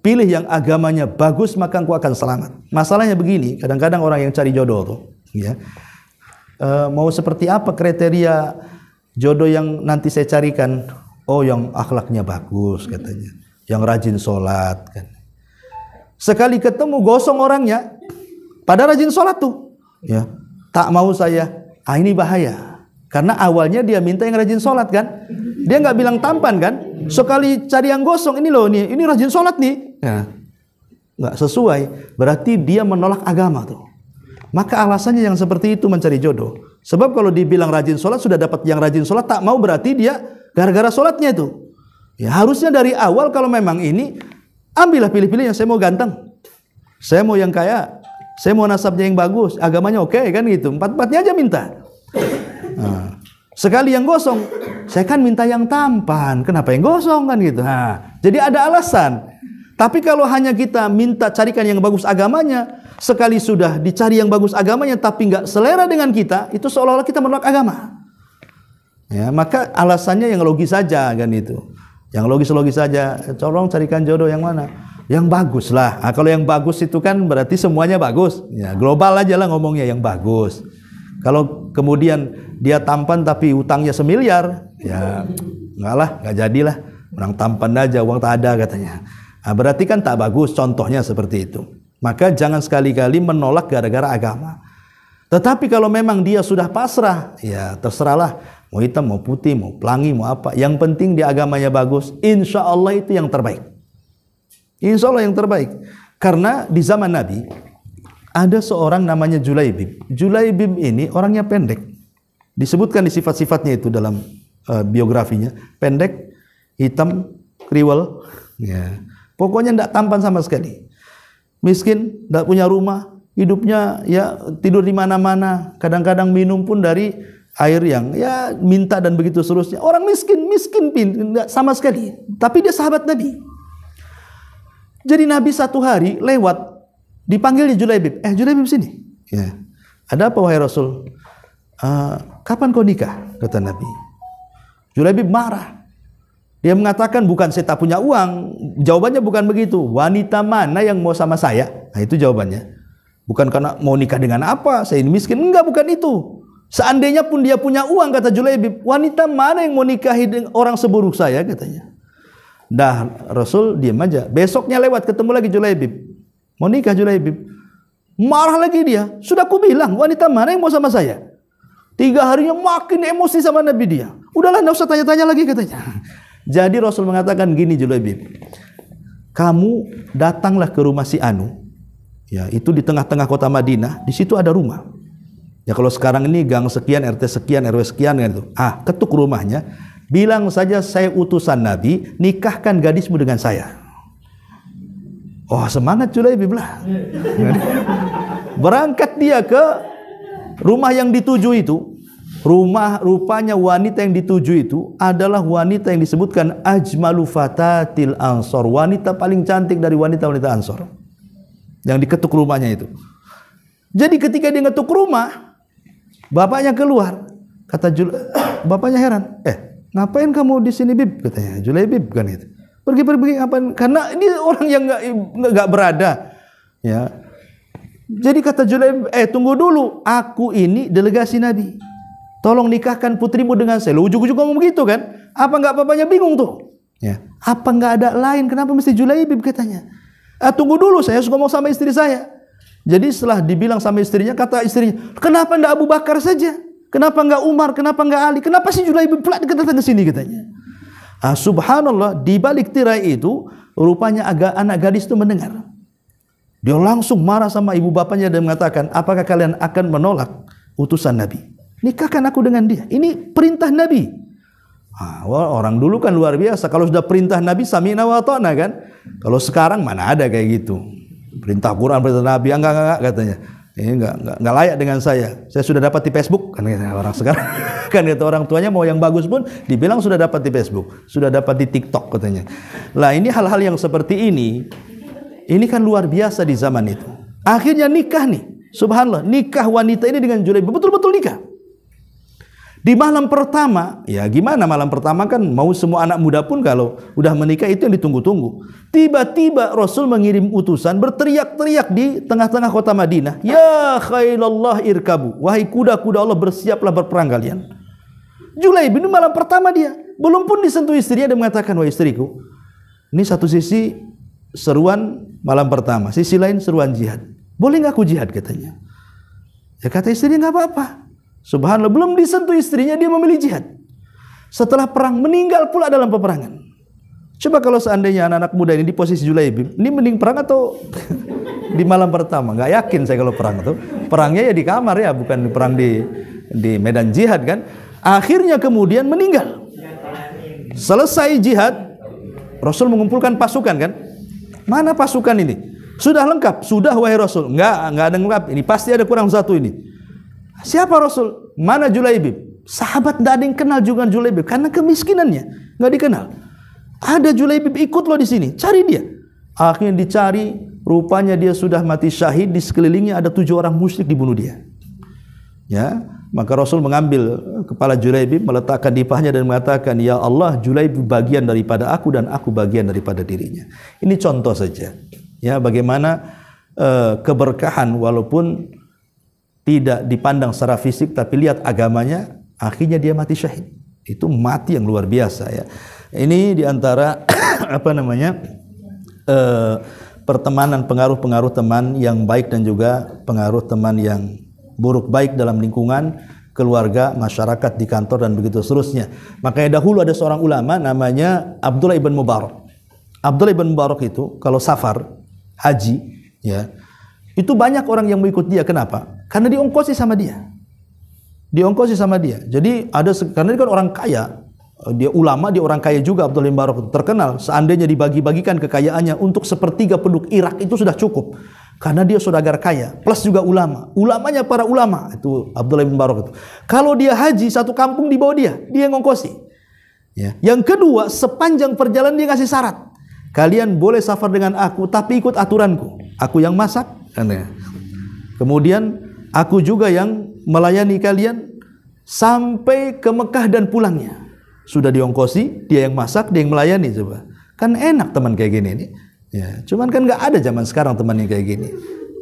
pilih yang agamanya bagus, maka engkau akan selamat. Masalahnya begini, kadang-kadang orang yang cari jodoh tuh, ya, mau seperti apa kriteria jodoh yang nanti saya carikan? Oh, yang akhlaknya bagus katanya, yang rajin sholat kan. Sekali ketemu gosong orangnya, pada rajin sholat tuh, ya, tak mau saya. Ini bahaya. Karena awalnya dia minta yang rajin sholat kan, dia nggak bilang tampan kan. Sekali cari yang gosong, ini loh, ini rajin sholat nih, ya, nggak sesuai. Berarti dia menolak agama tuh. Maka alasannya yang seperti itu mencari jodoh. Sebab kalau dibilang rajin sholat, sudah dapat yang rajin sholat, tak mau berarti dia gara-gara sholatnya itu. Ya harusnya dari awal kalau memang ini, ambillah pilih-pilih yang saya mau ganteng, saya mau yang kaya, saya mau nasabnya yang bagus, agamanya oke kan gitu. Empat-empatnya aja minta. Nah, sekali yang gosong, saya kan minta yang tampan, kenapa yang gosong kan gitu. Nah, jadi ada alasan. Tapi kalau hanya kita minta carikan yang bagus agamanya, sekali sudah dicari yang bagus agamanya tapi nggak selera dengan kita, itu seolah-olah kita menolak agama. Ya, maka alasannya yang logis saja kan itu. Yang logis-logis saja. Tolong carikan jodoh yang mana? Yang bagus lah. Nah, kalau yang bagus itu kan berarti semuanya bagus. Ya, global aja lah ngomongnya yang bagus. Kalau kemudian dia tampan tapi utangnya 1 miliar, ya enggak lah, enggak jadilah. Orang tampan aja, uang tak ada katanya. Nah, berarti kan tak bagus, contohnya seperti itu. Maka jangan sekali-kali menolak gara-gara agama. Tetapi kalau memang dia sudah pasrah, ya terserahlah. Mau hitam, mau putih, mau pelangi, mau apa. Yang penting dia agamanya bagus. Insya Allah itu yang terbaik. Insya Allah yang terbaik. Karena di zaman Nabi, ada seorang namanya Julaibib. Julaibib ini orangnya pendek. Disebutkan di sifat-sifatnya itu dalam biografinya. Pendek, hitam, kriwel. Ya. Pokoknya tidak tampan sama sekali. Miskin, tidak punya rumah. Hidupnya ya tidur di mana-mana. Kadang-kadang minum pun dari air yang ya minta dan begitu seterusnya. Orang miskin enggak sama sekali. Tapi dia sahabat Nabi. Jadi Nabi satu hari lewat, dipanggil Julaibib. Julaibib sini. Ya. Ada apa wahai Rasul? Kapan kau nikah? Kata Nabi. Julaibib marah. Dia mengatakan bukan saya tak punya uang. Jawabannya bukan begitu. Wanita mana yang mau sama saya? Nah itu jawabannya. Bukan karena mau nikah dengan apa? Saya ini miskin. Enggak, bukan itu. Seandainya pun dia punya uang, kata Julaibib, wanita mana yang mau nikahi dengan orang seburuk saya, katanya. Dah Rasul diam aja. Besoknya lewat ketemu lagi Julaibib. Mau nikah Julaibib. Marah lagi dia. Sudah aku bilang wanita mana yang mau sama saya. 3 harinya makin emosi sama Nabi dia. Udahlah enggak usah tanya-tanya lagi, katanya. Jadi Rasul mengatakan gini Julaibib. Kamu datanglah ke rumah si Anu. Ya, itu di tengah-tengah kota Madinah. Di situ ada rumah. Ya kalau sekarang ini gang sekian, RT sekian, RW sekian kan itu. Ketuk rumahnya, bilang saja saya utusan Nabi, nikahkan gadismu dengan saya. Oh, semangat Julaibib lah. Berangkat dia ke rumah yang dituju itu. Rupanya wanita yang dituju itu adalah wanita yang disebutkan ajmalu fatatil ansor, wanita paling cantik dari wanita-wanita Ansor. Yang diketuk rumahnya itu. Jadi ketika dia ngetuk rumah, bapaknya keluar. Kata bapaknya heran. Ngapain kamu di sini, Bib? Katanya. Julaibib kan itu. Pergi ngapain? Karena ini orang yang nggak berada. Ya. Jadi kata Julaibib, tunggu dulu. Aku ini delegasi Nabi. Tolong nikahkan putrimu dengan saya. Lu ujung-ujung ngomong begitu kan? Apa nggak bapaknya bingung tuh? Ya. Apa nggak ada lain? Kenapa mesti Julaibib, katanya? Tunggu dulu, saya harus ngomong sama istri saya. Jadi setelah dibilang sama istrinya, kata istrinya, kenapa enggak Abu Bakar saja? Kenapa enggak Umar? Kenapa enggak Ali? Kenapa si Julaibib pula datang ke sini, katanya? Subhanallah, di balik tirai itu rupanya anak gadis itu mendengar. Dia langsung marah sama ibu bapaknya dan mengatakan, apakah kalian akan menolak utusan Nabi? Nikahkan aku dengan dia. Ini perintah Nabi. Orang dulu kan luar biasa. Kalau sudah perintah Nabi, sami'na wa ata'na kan? Kalau sekarang mana ada kayak gitu. Perintah Quran, perintah Nabi, enggak katanya. Ini enggak layak dengan saya. Saya sudah dapat di Facebook kan orang sekarang. Kan kata orang tuanya mau yang bagus pun dibilang sudah dapat di Facebook, sudah dapat di TikTok katanya. Lah ini hal-hal yang seperti ini kan luar biasa di zaman itu. Akhirnya nikah nih. Subhanallah, nikah wanita ini dengan Julaibib, betul-betul nikah. Di malam pertama, ya gimana malam pertama kan mau semua anak muda pun kalau udah menikah itu yang ditunggu-tunggu. Tiba-tiba Rasul mengirim utusan berteriak-teriak di tengah-tengah kota Madinah. Ya khailallah irkabu. Wahai kuda-kuda Allah, bersiaplah berperang kalian. Julaibib ini malam pertama dia. Belum pun disentuh istrinya, dia mengatakan, wahai istriku, ini satu sisi seruan malam pertama, sisi lain seruan jihad. Boleh nggak aku jihad, katanya. Ya kata istrinya, nggak apa-apa. Subhanallah, belum disentuh istrinya dia memilih jihad. Setelah perang meninggal pula dalam peperangan. Coba kalau seandainya anak-anak muda ini di posisi Julaibib, ini mending perang atau di malam pertama? Nggak yakin saya kalau perang itu. Perangnya ya di kamar ya, bukan perang di medan jihad kan. Akhirnya kemudian meninggal. Selesai jihad, Rasul mengumpulkan pasukan kan. Mana pasukan ini? Sudah lengkap? Sudah wahai Rasul. Enggak ada lengkap. Ini pasti ada kurang satu ini. Siapa Rasul? Mana Julaibib? Sahabat tidak ada yang kenal juga Julaibib karena kemiskinannya, nggak dikenal. Ada Julaibib ikut loh di sini, cari dia. Akhirnya dicari, rupanya dia sudah mati syahid. Di sekelilingnya ada 7 orang musyrik dibunuh dia. Ya, Maka Rasul mengambil kepala Julaibib, meletakkan di pahanya dan mengatakan, ya Allah, Julaibib bagian daripada aku dan aku bagian daripada dirinya. Ini contoh saja, ya, bagaimana keberkahan walaupun tidak dipandang secara fisik, tapi lihat agamanya, akhirnya dia mati syahid. Itu mati yang luar biasa, ya. Ini diantara pertemanan, pengaruh-pengaruh teman yang baik dan juga pengaruh teman yang buruk, baik dalam lingkungan keluarga, masyarakat, di kantor dan begitu seterusnya. Makanya dahulu ada seorang ulama namanya Abdullah ibn Mubarak. Abdullah ibn Mubarak itu kalau safar haji, ya, itu banyak orang yang mengikut dia. Kenapa? Karena diongkosi sama dia. Diongkosi sama dia. Jadi karena dia kan orang kaya, dia ulama, dia orang kaya juga. Abdullah ibn Mubarak itu terkenal. Seandainya dibagi-bagikan kekayaannya untuk sepertiga penduduk Irak itu sudah cukup. Karena dia saudagar kaya, plus juga ulama. Ulamanya para ulama, itu Abdullah bin Mubarak itu. Kalau dia haji, satu kampung di bawah dia ngongkosi. Ya. Yang kedua, sepanjang perjalanan dia ngasih syarat. Kalian boleh safar dengan aku, tapi ikut aturanku. Aku yang masak. Kemudian, aku juga yang melayani kalian sampai ke Mekah dan pulangnya. Sudah diongkosi, dia yang masak, dia yang melayani. Coba. Kan enak teman kayak gini nih. Ya, cuman kan nggak ada zaman sekarang teman yang kayak gini.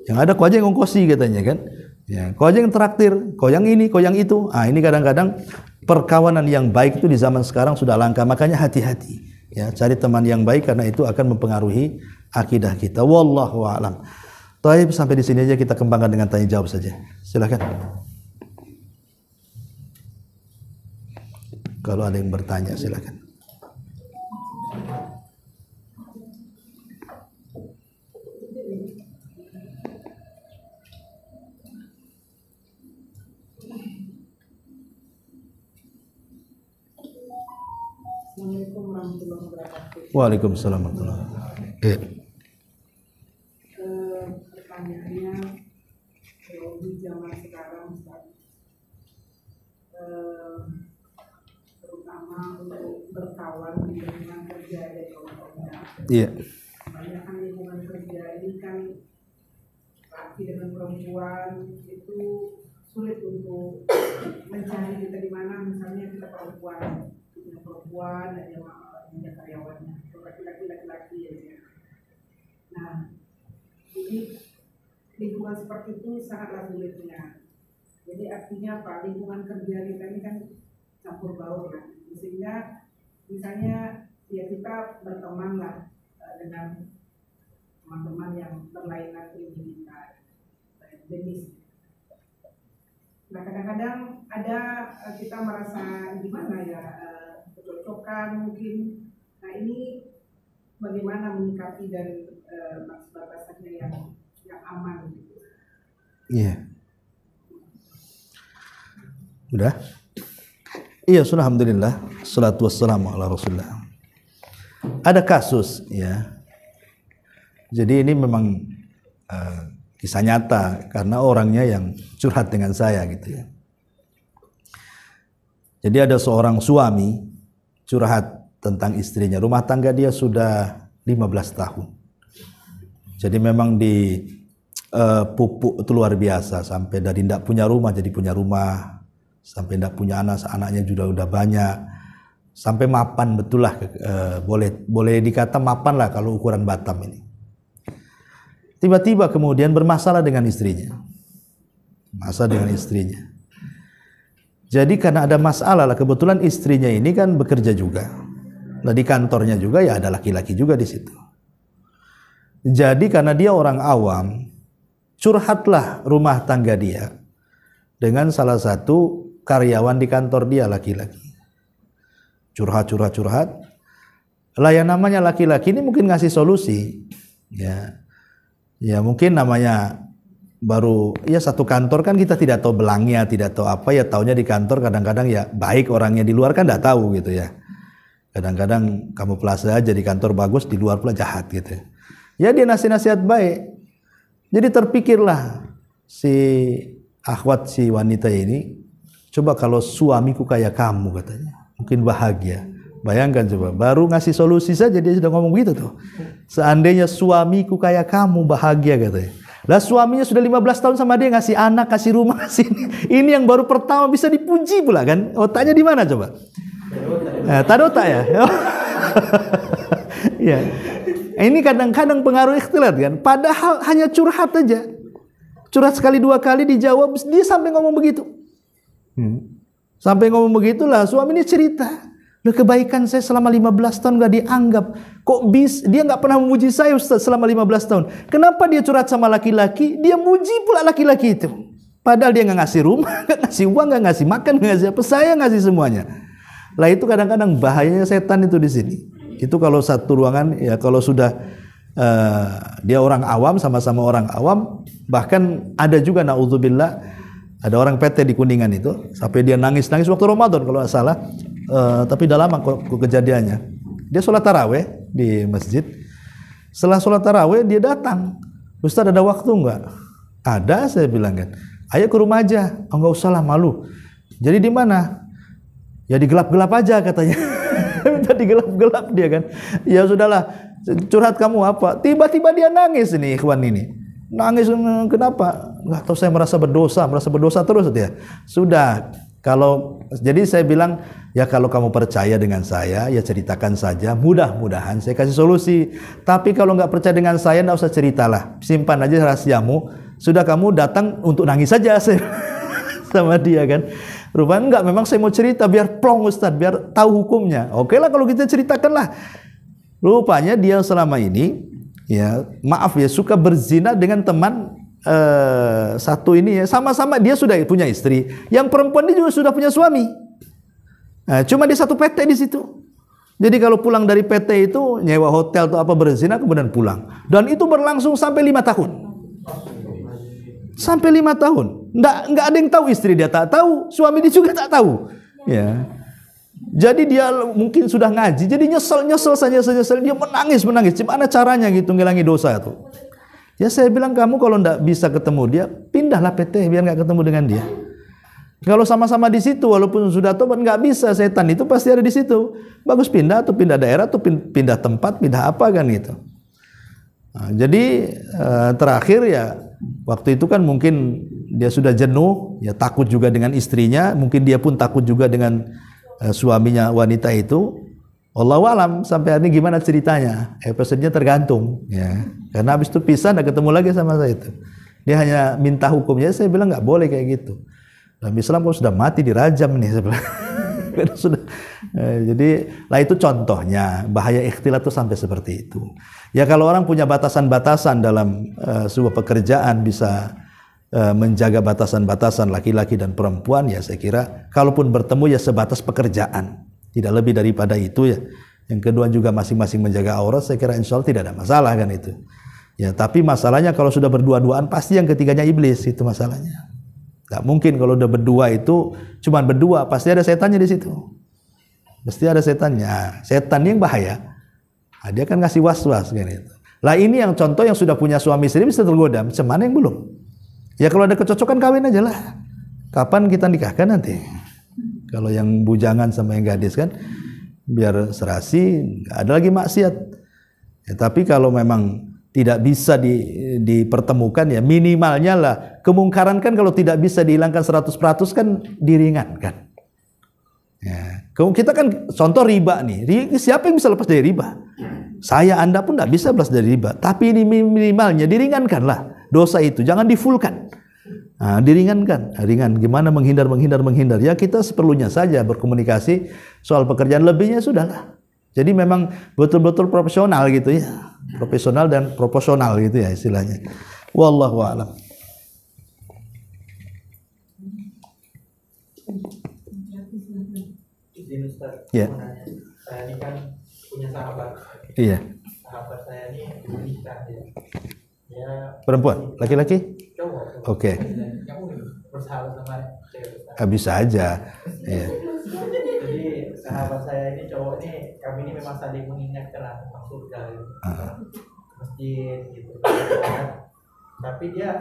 Yang ada kau aja yang ngongkosi katanya kan. Ya, kau aja yang traktir, kau yang ini, kau yang itu. Ini kadang-kadang perkawanan yang baik itu di zaman sekarang sudah langka. Makanya hati-hati. Ya, cari teman yang baik karena itu akan mempengaruhi akidah kita. Wallahu a'lam. Baik, sampai di sini aja kita kembangkan dengan tanya jawab saja. Silakan. Kalau ada yang bertanya silakan. Assalamualaikum warahmatullahi wabarakatuh. Waalaikumsalam warahmatullahi wabarakatuh. Pertanyaannya, kalau di zaman sekarang, terutama untuk berkawan di lingkungan kerja dan keluarga. Iya. Banyak kan lingkungan kerja ini kan laki dengan perempuan itu sulit untuk mencari kita di mana, misalnya kita perempuan ada yang karyawannya, laki-laki ya. Nah, jadi lingkungan seperti itu sangatlah sulitnya. Jadi artinya apa? Lingkungan kerja kita ini kan campur baur lah. Sehingga misalnya ya kita berteman lah dengan teman-teman yang berlainan ilmu kita, jenis. Nah kadang-kadang ada kita merasa gimana ya, kecocokan mungkin. Nah ini bagaimana menyikapi dan batasannya yang aman gitu. Iya. Udah? Iya, sudah, alhamdulillah. Salatu wassalamu ala Rasulillah. Ada kasus ya. Jadi ini memang kisah nyata karena orangnya yang curhat dengan saya gitu ya. Jadi ada seorang suami curhat tentang istrinya. Rumah tangga dia sudah 15 tahun. Jadi memang di pupuk itu luar biasa, sampai dari tidak punya rumah jadi punya rumah, sampai tidak punya anak, anaknya juga udah banyak, sampai mapan betul lah, boleh dikata mapan lah kalau ukuran Batam ini. Tiba-tiba kemudian bermasalah dengan istrinya. Jadi karena ada masalah lah, kebetulan istrinya ini kan bekerja juga. Nah di kantornya juga ya ada laki-laki juga di situ. Jadi karena dia orang awam, curhatlah rumah tangga dia dengan salah satu karyawan di kantor dia laki-laki. Curhat. Lah yang namanya laki-laki ini mungkin ngasih solusi. Ya mungkin namanya baru ya satu kantor kan kita tidak tahu belangnya, tidak tahu apa, ya taunya di kantor kadang-kadang ya baik orangnya, di luar kan tidak tahu gitu ya. Kadang-kadang kamu kamuflase aja di kantor bagus, di luar pula jahat gitu. Ya dia nasihat baik. Jadi terpikirlah si akhwat, si wanita ini, coba kalau suamiku kayak kamu katanya, mungkin bahagia. Bayangkan coba, baru ngasih solusi saja dia sudah ngomong gitu tuh. Seandainya suamiku kayak kamu bahagia katanya. Lah suaminya sudah 15 tahun sama dia, ngasih anak, kasih rumah, kasih ini yang baru pertama bisa dipuji pula kan? Otaknya di mana coba? Tak ada otak ya. Ya. Ini kadang-kadang pengaruh ikhtilat kan. Padahal hanya curhat aja. Curhat sekali dua kali dijawab, dia sampai ngomong begitu. Sampai ngomong begitulah, suami ini cerita. Loh, kebaikan saya selama 15 tahun gak dianggap. Kok dia gak pernah memuji saya Ustaz selama 15 tahun. Kenapa dia curhat sama laki-laki, dia muji pula laki-laki itu. Padahal dia gak ngasih rumah, gak ngasih uang, gak ngasih makan, gak ngasih apa. Saya ngasih semuanya. Lah itu kadang-kadang bahayanya setan itu di sini. Itu kalau satu ruangan, ya kalau sudah dia orang awam, sama-sama orang awam. Bahkan ada juga na'udzubillah, ada orang PT di Kuningan itu, sampai dia nangis-nangis waktu Ramadan kalau nggak salah. Tapi udah lama kok kejadiannya. Dia sholat taraweh di masjid. Setelah sholat taraweh dia datang. Ustaz ada waktu nggak? Ada, saya bilang kan. Ayo ke rumah aja. Oh, nggak usah lah, malu. Jadi di mana? Ya di gelap-gelap aja katanya. Minta di gelap-gelap dia kan. Ya sudahlah, curhat kamu apa? Tiba-tiba dia nangis ini ikhwan ini. Nangis, kenapa? Nggak tahu, saya merasa berdosa terus dia. Sudah. Jadi saya bilang, ya kalau kamu percaya dengan saya, ya ceritakan saja. Mudah-mudahan saya kasih solusi. Tapi kalau nggak percaya dengan saya, nggak usah ceritalah. Simpan aja rahasiamu. Sudah, kamu datang untuk nangis saja sama dia kan. Rupanya enggak, memang saya mau cerita biar plong Ustaz, biar tahu hukumnya. Oke lah kalau kita ceritakanlah. Rupanya dia selama ini, ya maaf ya, suka berzina dengan teman satu ini ya, sama-sama dia sudah punya istri, yang perempuan ini juga sudah punya suami. Nah, cuma dia satu PT di situ. Jadi kalau pulang dari PT itu nyewa hotel atau apa, berzina kemudian pulang. Dan itu berlangsung sampai 5 tahun. Sampai 5 tahun. Nggak ada yang tahu, istri dia tak tahu, suami dia juga tak tahu. Ya. Jadi dia mungkin sudah ngaji, jadi nyesel dia menangis. Gimana caranya gitu ngilangi dosa itu? Ya saya bilang, kamu kalau nggak bisa ketemu dia, pindahlah PT biar nggak ketemu dengan dia. Kalau sama-sama di situ, walaupun sudah tobat nggak bisa, setan itu pasti ada di situ. Bagus pindah, atau pindah daerah, atau pindah tempat, pindah apa kan gitu. Nah, jadi terakhir ya waktu itu kan mungkin dia sudah jenuh, ya takut juga dengan istrinya, mungkin dia pun takut juga dengan suaminya wanita itu. Wallahu alam sampai hari ini gimana ceritanya? Episodenya tergantung ya. Karena habis itu pisah, nggak ketemu lagi sama saya itu. Dia hanya minta hukumnya, saya bilang nggak boleh kayak gitu. Dalam Islam kalau sudah mati dirajam nih sebelah. Sudah. Jadi lah itu contohnya bahaya ikhtilat itu sampai seperti itu. Ya kalau orang punya batasan-batasan dalam sebuah pekerjaan, bisa menjaga batasan-batasan laki-laki dan perempuan, ya saya kira kalaupun bertemu ya sebatas pekerjaan, tidak lebih daripada itu ya. Yang kedua juga masing-masing menjaga aurat, saya kira insya Allah tidak ada masalah kan itu. Ya tapi masalahnya kalau sudah berdua-duaan pasti yang ketiganya iblis, itu masalahnya. Gak mungkin kalau udah berdua itu cuman berdua, pasti ada setannya di situ. Pasti ada setannya. Setan yang bahaya. Nah, dia kan ngasih was-was kan itu. Lah ini yang contoh yang sudah punya suami istri bisa tergoda, macam mana yang belum? Ya kalau ada kecocokan kawin aja lah. Kapan kita nikahkan nanti? Kalau yang bujangan sama yang gadis kan biar serasi, nggak ada lagi maksiat. Ya, tapi kalau memang tidak bisa dipertemukan, ya minimalnya lah kemungkaran kan kalau tidak bisa dihilangkan 100% kan diringankan. Ya, kita kan contoh riba nih. Siapa yang bisa lepas dari riba? Saya, Anda pun tidak bisa lepas dari riba. Tapi ini minimalnya diringankanlah dosa itu, jangan difulkan. Nah, diringankan, ringan. Gimana menghindar. Ya kita seperlunya saja berkomunikasi soal pekerjaan, lebihnya sudahlah. Jadi memang betul-betul profesional gitu ya, profesional dan proporsional gitu ya istilahnya. Wallahu a'lam. Izin Ustaz, Ya. Saya ini kan punya sahabat. Iya. Sahabat saya ini menikah ya. Dia Perempuan, laki-laki? cowok. Oke. Kamu bersahabat sama cewek Ustaz. Bisa aja. Iya. Jadi sahabat saya ini cowok ini, kami ini memang saling mengingatkan tentang surga gitu. Masjid gitu. Tapi dia,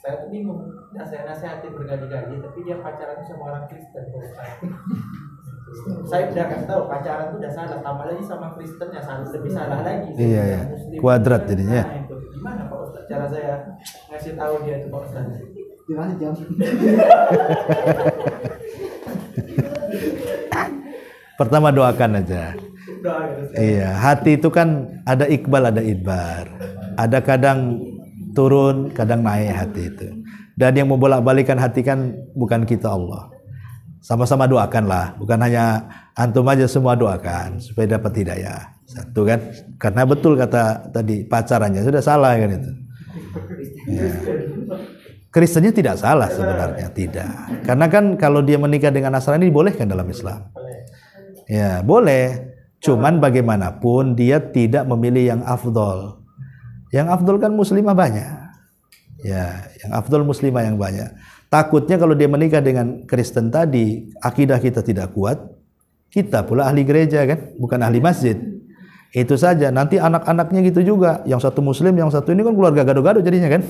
saya tuh bingung. Nah, saya nasihatin berkali-kali, tapi dia pacaran sama orang Kristen. Saya udah kasih tahu pacaran itu udah salah, tambah lagi sama Kristennya salah, lebih salah lagi. Iya ya. Kuadrat jadinya. Nah, itu gimana Pak Ustaz cara saya ngasih tahu dia itu Pak Ustaz? Gimana jam? Pertama doakan aja. Doa gitu. Iya, hati itu kan ada iqbal, ada idbar. Ada kadang turun, kadang naik hati itu. Dan yang membolak-balikan hati kan bukan kita, Allah. Sama-sama doakanlah, bukan hanya antum aja, semua doakan supaya dapat hidayah. Satu kan, karena betul kata tadi pacarannya sudah salah kan itu. Ya. Kristennya tidak salah sebenarnya, tidak. Karena kan kalau dia menikah dengan Nasrani dibolehkan dalam Islam. Ya, boleh. Cuman bagaimanapun dia tidak memilih yang afdol. Yang afdol kan muslimah banyak. Ya, yang afdol muslimah yang banyak. Takutnya kalau dia menikah dengan Kristen tadi, akidah kita tidak kuat. Kita pula ahli gereja kan, bukan ahli masjid. Itu saja. Nanti anak-anaknya gitu juga. Yang satu muslim, yang satu ini kan keluarga gado-gado jadinya kan.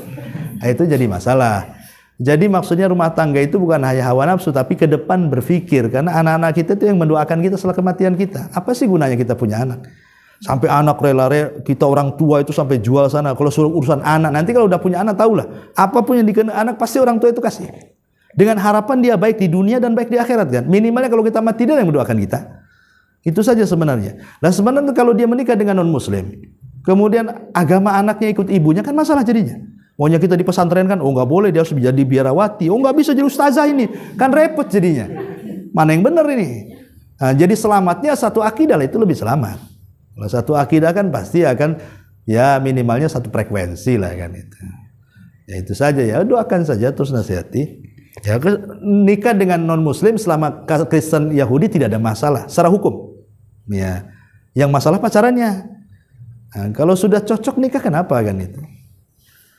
Nah, itu jadi masalah. Jadi maksudnya rumah tangga itu bukan hanya hawa nafsu, tapi ke depan berpikir. Karena anak-anak kita itu yang mendoakan kita setelah kematian kita. Apa sih gunanya kita punya anak? Sampai anak rela kita orang tua itu sampai jual sana. Kalau suruh urusan anak, nanti kalau udah punya anak tahulah. Apapun yang dikena anak pasti orang tua itu kasih. Dengan harapan dia baik di dunia dan baik di akhirat kan. Minimalnya kalau kita mati dia yang mendoakan kita. Itu saja sebenarnya. Dan sebenarnya kalau dia menikah dengan non-muslim, kemudian agama anaknya ikut ibunya kan masalah jadinya. Maunya kita di pesantren kan, oh nggak boleh, dia harus jadi biarawati, oh nggak bisa jadi ustazah ini, kan repot jadinya. Mana yang benar ini? Nah, jadi selamatnya satu akidah lah, itu lebih selamat. Kalau satu akidah kan pasti akan ya minimalnya satu frekuensi lah kan itu. Ya itu saja ya, doakan saja terus nasihati. Ya nikah dengan non muslim selama Kristen Yahudi tidak ada masalah secara hukum. Ya, yang masalah pacarannya. Nah, kalau sudah cocok nikah kenapa kan itu?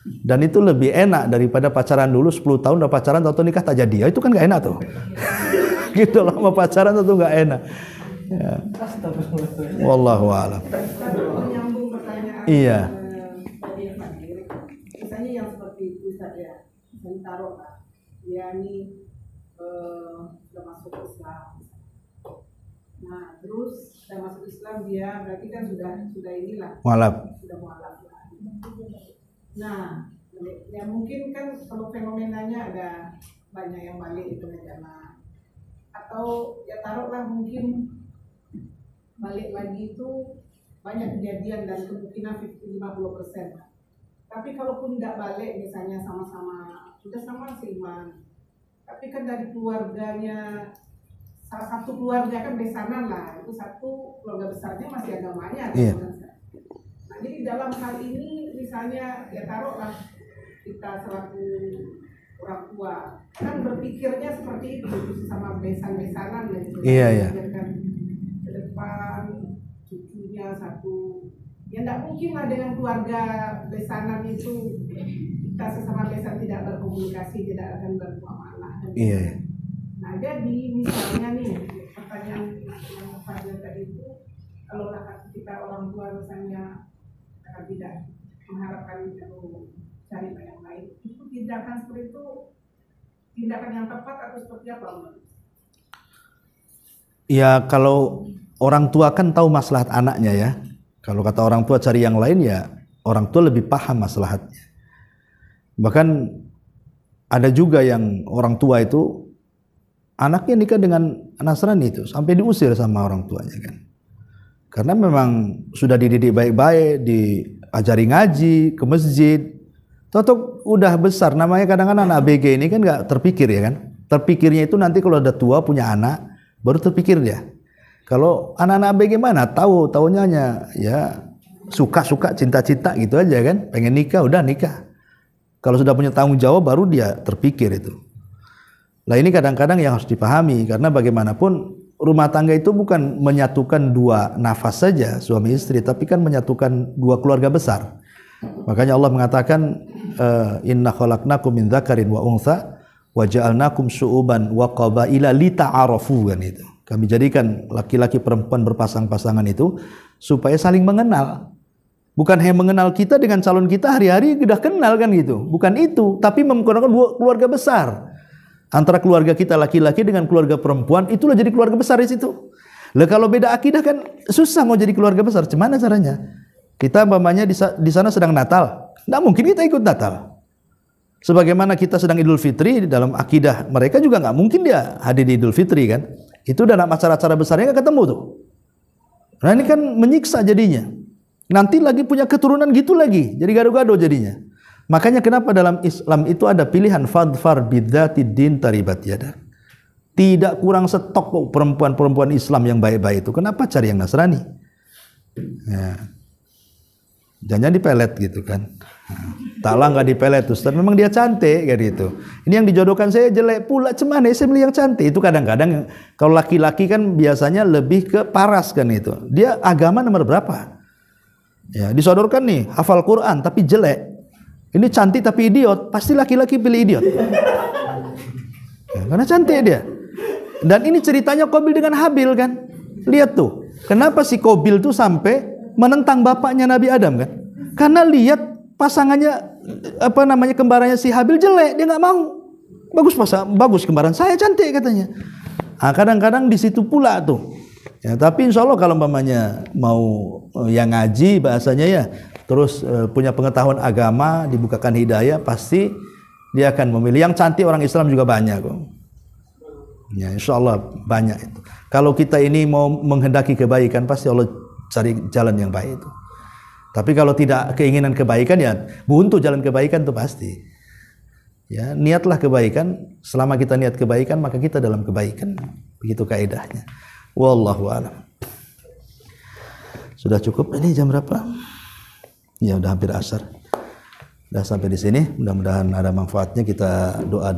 Dan itu lebih enak daripada pacaran dulu 10 tahun udah pacaran atau nikah tak jadi. Ya, itu kan nggak enak tuh. Gitu lama pacaran itu nggak enak. Ya. Wallahu a'lam. Menyambung pertanyaan. Iya. Tadi Fadil, misalnya yang seperti itu saja, misalnya taruh lah, dia ini sudah masuk Islam. Nah, terus sudah masuk Islam dia berarti kan sudah inilah. Mualaf. Sudah mualaf lah. Nah, ya mungkin kan kalau fenomenanya ada banyak yang balik itu agama. Atau ya taruhlah mungkin balik lagi itu banyak kejadian dan kemungkinan 50%. Tapi kalaupun tidak balik misalnya sama-sama sudah sama seiman, tapi kan dari keluarganya salah satu keluarga kan besanan lah, itu satu keluarga besarnya masih agamanya. Iya. Nah, jadi dalam hal ini misalnya ya taruhlah kita selaku orang tua kan berpikirnya seperti itu sama besan-besanan gitu. Iya, iya. Ke depan cucunya satu, ya tidak mungkin lah dengan keluarga besanan itu kita sesama besan tidak berkomunikasi, tidak akan bermuamalah. Iya. Nah jadi misalnya nih pertanyaan yang Fadil tadi itu, kalau kita orang tua misalnya tidak mengharapkan kalau cari yang lain, itu tindakan seperti itu tindakan yang tepat atau seperti apa? Ya kalau orang tua kan tahu maslahat anaknya ya. Kalau kata orang tua cari yang lain ya orang tua lebih paham maslahatnya. Bahkan ada juga yang orang tua itu anaknya nikah dengan Nasrani itu sampai diusir sama orang tuanya kan. Karena memang sudah dididik baik-baik, diajari ngaji, ke masjid. Totok udah besar, namanya kadang-kadang anak ABG ini kan nggak terpikir ya kan. Terpikirnya itu nanti kalau udah tua punya anak, baru terpikir dia. Kalau anak-anak ABG mana? Tahunya hanya ya suka-suka, cinta-cinta gitu aja kan. Pengen nikah, udah nikah. Kalau sudah punya tanggung jawab baru dia terpikir itu. Nah ini kadang-kadang yang harus dipahami, karena bagaimanapun rumah tangga itu bukan menyatukan dua nafas saja suami istri, tapi kan menyatukan dua keluarga besar. Makanya Allah mengatakan inna khalaqnakum min dzakarin wa untha wa ja'alnakum syu'uban wa qabaila lita'arafu kan itu. Kami jadikan laki-laki perempuan berpasang-pasangan itu supaya saling mengenal. Bukan hanya mengenal kita dengan calon kita hari-hari sudah kenal kan gitu. Bukan itu, tapi menggunakan dua keluarga besar. Antara keluarga kita laki-laki dengan keluarga perempuan, itulah jadi keluarga besar di situ. Lah kalau beda akidah kan susah mau jadi keluarga besar. Gimana caranya? Kita umpamanya di sana sedang Natal, Tidak mungkin kita ikut Natal. Sebagaimana kita sedang Idul Fitri, dalam akidah mereka juga nggak mungkin dia hadir di Idul Fitri kan. Itu dalam acara-acara besarnya nggak ketemu tuh. Nah ini kan menyiksa jadinya. Nanti lagi punya keturunan gitu lagi, jadi gado-gado jadinya. Makanya kenapa dalam Islam itu ada pilihan fadfar bidzatid din taribat yadak. Tidak kurang stok kok perempuan-perempuan Islam yang baik-baik itu. Kenapa cari yang Nasrani? Ya. Jangan dipelet gitu kan. Taklah nggak dipelet Ustaz, memang dia cantik kayak gitu. Ini yang dijodohkan saya jelek pula, cemana saya beli yang cantik. Itu kadang-kadang kalau laki-laki kan biasanya lebih ke paras kan itu. Dia agama nomor berapa? Ya, disodorkan nih hafal Quran tapi jelek. Ini cantik tapi idiot, pasti laki-laki pilih idiot. Ya, karena cantik dia. Dan ini ceritanya Qabil dengan Habil kan. Lihat tuh, kenapa si Qabil tuh sampai menentang bapaknya Nabi Adam kan? Karena lihat pasangannya kembarannya si Habil jelek, dia nggak mau. Bagus kembaran saya cantik katanya. Nah, kadang-kadang di situ pula tuh. Ya, tapi insya Allah kalau umpamanya mau yang ngaji bahasanya ya, terus punya pengetahuan agama, dibukakan hidayah, pasti dia akan memilih. Yang cantik orang Islam juga banyak kok. Ya, insya Allah banyak itu. Kalau kita ini mau menghendaki kebaikan, pasti Allah cari jalan yang baik itu. Tapi kalau tidak keinginan kebaikan ya buntu jalan kebaikan itu pasti. Ya, niatlah kebaikan. Selama kita niat kebaikan maka kita dalam kebaikan. Begitu kaidahnya. Wallahu a'lam. Sudah cukup ini jam berapa? Ya udah hampir asar. Sudah sampai di sini. Mudah-mudahan ada manfaatnya. Kita doa